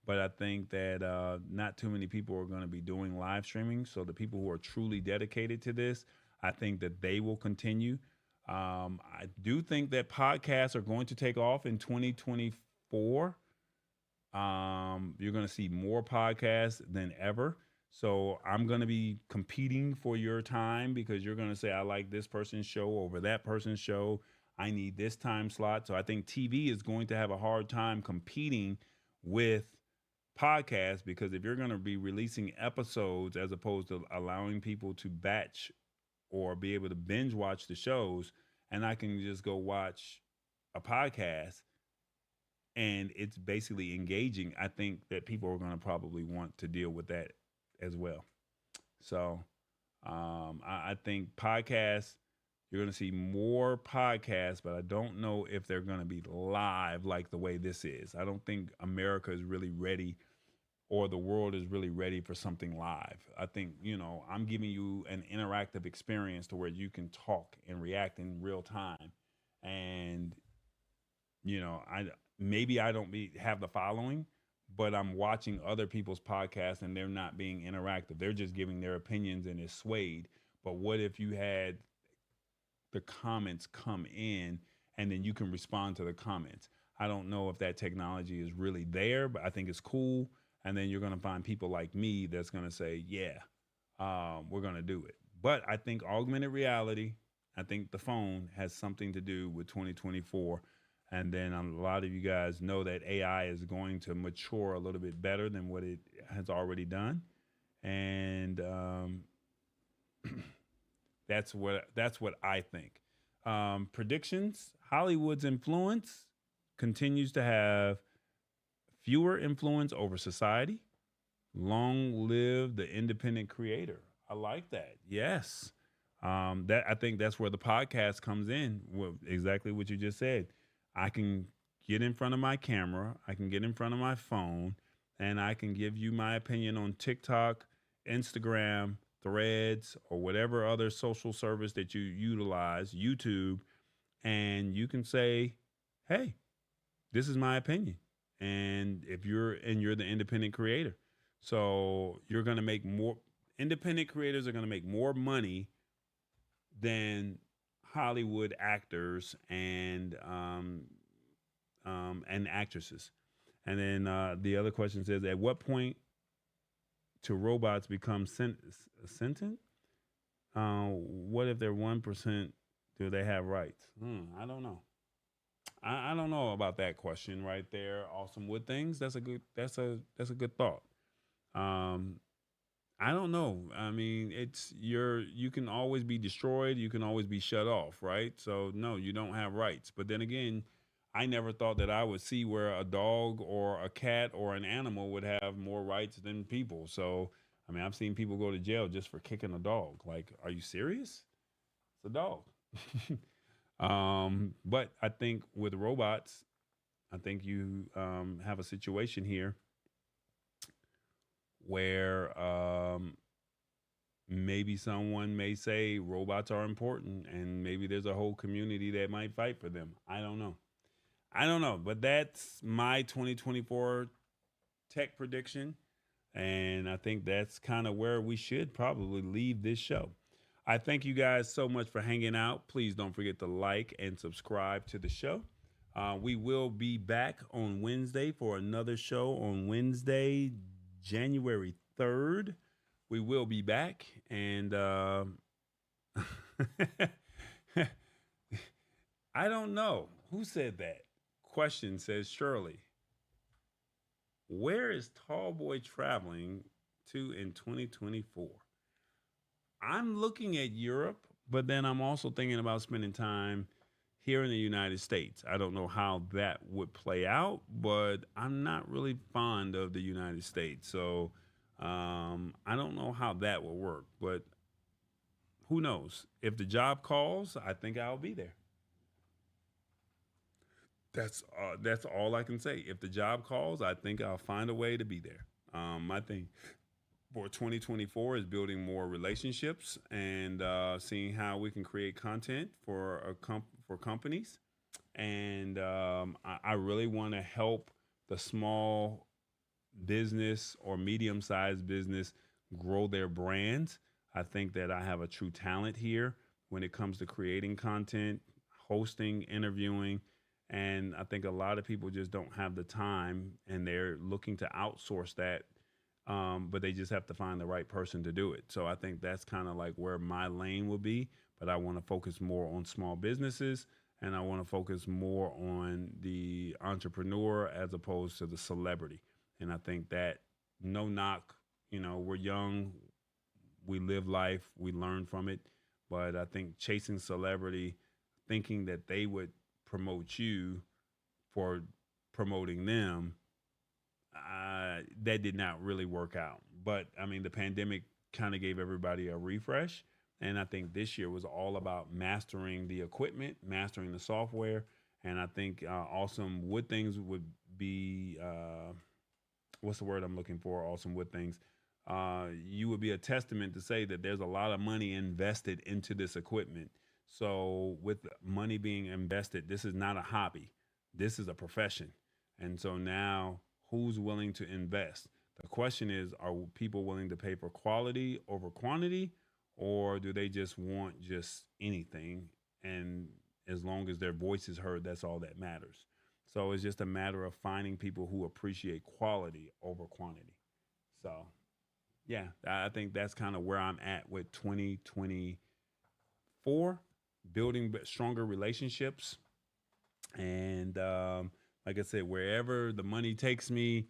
[SPEAKER 1] but I think that not too many people are going to be doing live streaming. So the people who are truly dedicated to this, I think that they will continue. I do think that podcasts are going to take off in 2024. You're going to see more podcasts than ever. So I'm going to be competing for your time because you're going to say, I like this person's show over that person's show. I need this time slot. So I think TV is going to have a hard time competing with podcasts because if you're going to be releasing episodes as opposed to allowing people to batch or be able to binge watch the shows, and I can just go watch a podcast and it's basically engaging, I think that people are going to probably want to deal with that as well. So I think podcasts, you're going to see more podcasts, but I don't know if they're going to be live like the way this is. I don't think America is really ready or the world is really ready for something live. I think, I'm giving you an interactive experience to where you can talk and react in real time. And, I don't have the following, but I'm watching other people's podcasts and they're not being interactive. They're just giving their opinions and it's swayed. But what if you had the comments come in and then you can respond to the comments? I don't know if that technology is really there, but I think it's cool. And then you're going to find people like me that's going to say, yeah, we're going to do it. But I think augmented reality, I think the phone has something to do with 2024. And then a lot of you guys know that AI is going to mature a little bit better than what it has already done. And that's what I think. Predictions: Hollywood's influence continues to have fewer influence over society. Long live the independent creator. I like that. Yes. That I think that's where the podcast comes in. Exactly what you just said. I can get in front of my camera, I can get in front of my phone, and I can give you my opinion on TikTok, Instagram, Threads, or whatever other social service that you utilize, YouTube, and you can say, "Hey, this is my opinion." And you're the independent creator, so you're going to make more. Independent creators are going to make more money than Hollywood actors and actresses. And then the other question says, at what point do robots become sentient? What if they're 1%? Do they have rights? I don't know. I don't know about that question right there. Awesome Wood Things. That's a good thought. I don't know. I mean, you can always be destroyed. You can always be shut off, right? So no, you don't have rights. But then again, I never thought that I would see where a dog or a cat or an animal would have more rights than people. So, I mean, I've seen people go to jail just for kicking a dog. Like, are you serious? It's a dog. But I think with robots, I think you have a situation here where maybe someone may say robots are important, and maybe there's a whole community that might fight for them. I don't know, but that's my 2024 tech prediction, and I think that's kind of where we should probably leave this show. I thank you guys so much for hanging out. Please don't forget to like and subscribe to the show. We will be back on Wednesday for another show on Wednesday, January 3rd. We will be back, and I don't know who said that. Question says Shirley, where is Tallboy traveling to in 2024? I'm looking at Europe, but then I'm also thinking about spending time here in the United States. I don't know how that would play out, but I'm not really fond of the United States. So I don't know how that will work, but who knows? If the job calls, I think I'll be there. That's all I can say. If the job calls, I think I'll find a way to be there. My thing for 2024 is building more relationships and seeing how we can create content for companies. And I really want to help the small business or medium-sized business grow their brands. I think that I have a true talent here when it comes to creating content, hosting, interviewing. And I think a lot of people just don't have the time and they're looking to outsource that. But they just have to find the right person to do it. So I think that's kind of like where my lane will be. But I want to focus more on small businesses, and I want to focus more on the entrepreneur as opposed to the celebrity. And I think that, no knock, we're young, we live life, we learn from it. But I think chasing celebrity, thinking that they would promote you for promoting them, that did not really work out. But I mean, the pandemic kind of gave everybody a refresh. And I think this year was all about mastering the equipment, mastering the software. And I think Awesome Wood Things would be, what's the word I'm looking for? Awesome Wood Things. You would be a testament to say that there's a lot of money invested into this equipment. So with money being invested, this is not a hobby. This is a profession. And so now, who's willing to invest? The question is, are people willing to pay for quality over quantity, or do they just want just anything? And as long as their voice is heard, that's all that matters. So it's just a matter of finding people who appreciate quality over quantity. So, yeah, I think that's kind of where I'm at with 2024, building stronger relationships. And like I said, wherever the money takes me,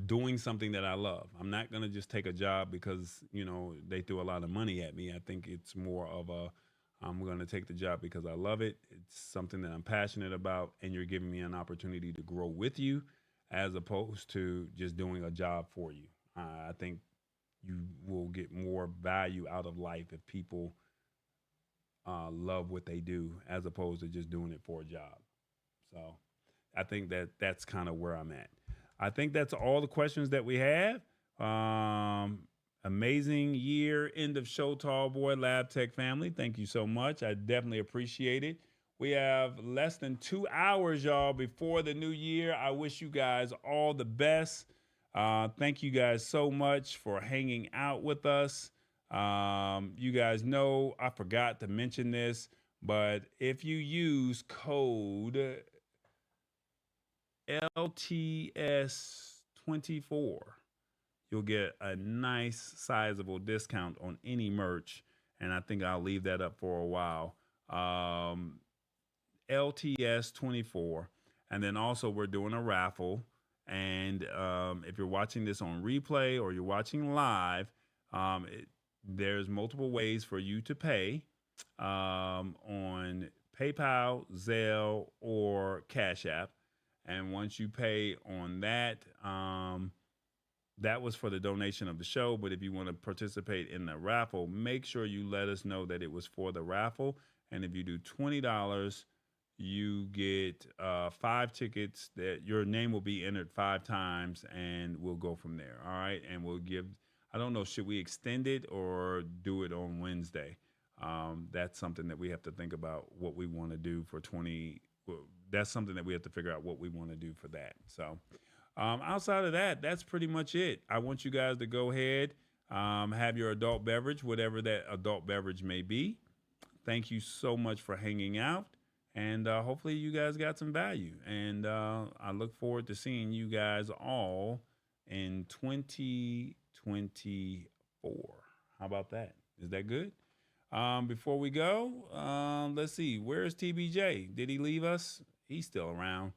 [SPEAKER 1] doing something that I love. I'm not going to just take a job because, they threw a lot of money at me. I think it's more of I'm going to take the job because I love it. It's something that I'm passionate about, and you're giving me an opportunity to grow with you as opposed to just doing a job for you. I think you will get more value out of life if people love what they do as opposed to just doing it for a job. So I think that's kind of where I'm at. I think that's all the questions that we have. Amazing year, end of show, TallBoy Lab Tech family. Thank you so much. I definitely appreciate it. We have less than 2 hours, y'all, before the new year. I wish you guys all the best. Thank you guys so much for hanging out with us. You guys know I forgot to mention this, but if you use code LTS24, you'll get a nice sizable discount on any merch. And I think I'll leave that up for a while. LTS24. And then also we're doing a raffle. And if you're watching this on replay or you're watching live, there's multiple ways for you to pay on PayPal, ZELLE, or Cash App. And once you pay on that, that was for the donation of the show. But if you want to participate in the raffle, make sure you let us know that it was for the raffle. And if you do $20, you get 5 tickets that your name will be entered 5 times, and we'll go from there. All right. And we'll give, I don't know, should we extend it or do it on Wednesday? That's something that we have to think about what we want to do for 20. That's something that we have to figure out what we want to do for that. So outside of that, that's pretty much it. I want you guys to go ahead, have your adult beverage, whatever that adult beverage may be. Thank you so much for hanging out. And hopefully you guys got some value. And I look forward to seeing you guys all in 2024. How about that? Is that good? Before we go, let's see. Where's TBJ? Did he leave us? He's still around.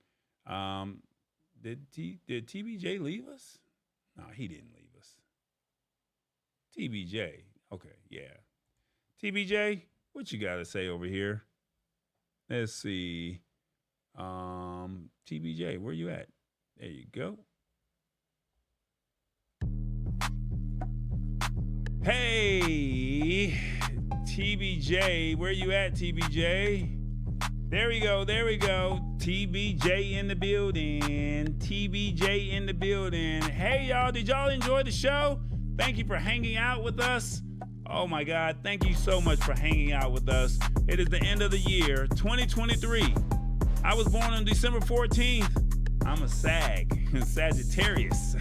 [SPEAKER 1] Did TBJ leave us? No, he didn't leave us. TBJ. Okay, yeah. TBJ, what you got to say over here? Let's see. TBJ, where you at? There you go. Hey, TBJ, where you at, TBJ? There we go, there we go. TBJ in the building. TBJ in the building. Hey, y'all, did y'all enjoy the show? Thank you for hanging out with us. Oh, my God, thank you so much for hanging out with us. It is the end of the year, 2023. I was born on December 14th. I'm a Sagittarius.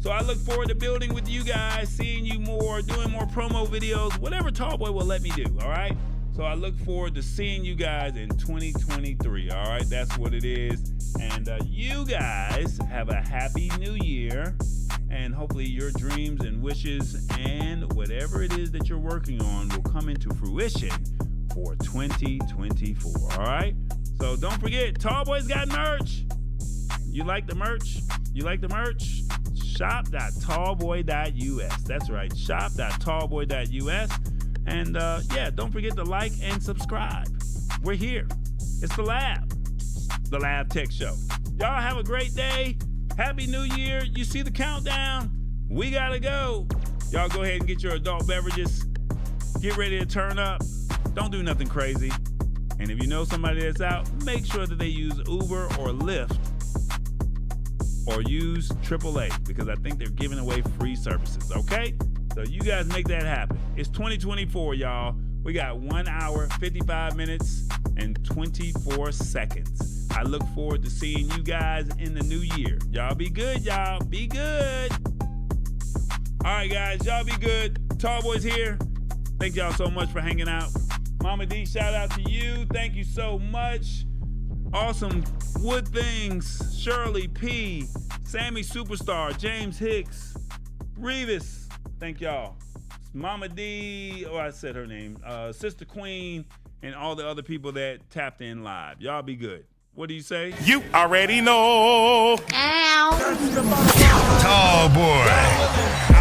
[SPEAKER 1] So I look forward to building with you guys, seeing you more, doing more promo videos, whatever TallBoy will let me do, all right? So I look forward to seeing you guys in 2023, all right? That's what it is. And you guys have a happy new year. And hopefully your dreams and wishes and whatever it is that you're working on will come into fruition for 2024, all right? So don't forget, TallBoy's got merch. You like the merch? You like the merch? Shop.tallboy.us. That's right, shop.tallboy.us. And yeah, don't forget to like and subscribe. We're here. It's the Lab Tech Show. Y'all have a great day. Happy New Year. You see the countdown? We gotta go. Y'all go ahead and get your adult beverages. Get ready to turn up. Don't do nothing crazy. And if you know somebody that's out, make sure that they use Uber or Lyft or use AAA, because I think they're giving away free services, okay? So you guys make that happen. It's 2024, y'all. We got 1 hour, 55 minutes, and 24 seconds. I look forward to seeing you guys in the new year. Y'all be good, y'all. Be good. All right, guys, y'all be good. Tallboy's here. Thank y'all so much for hanging out. Mama D, shout out to you. Thank you so much. Awesome Wood Things, Shirley P, Sammy Superstar, James Hicks, Revis. Thank y'all. Mama D, I said her name. Sister Queen, and all the other people that tapped in live. Y'all be good. What do you say?
[SPEAKER 3] You already know.
[SPEAKER 4] Ow.
[SPEAKER 7] TallBoy.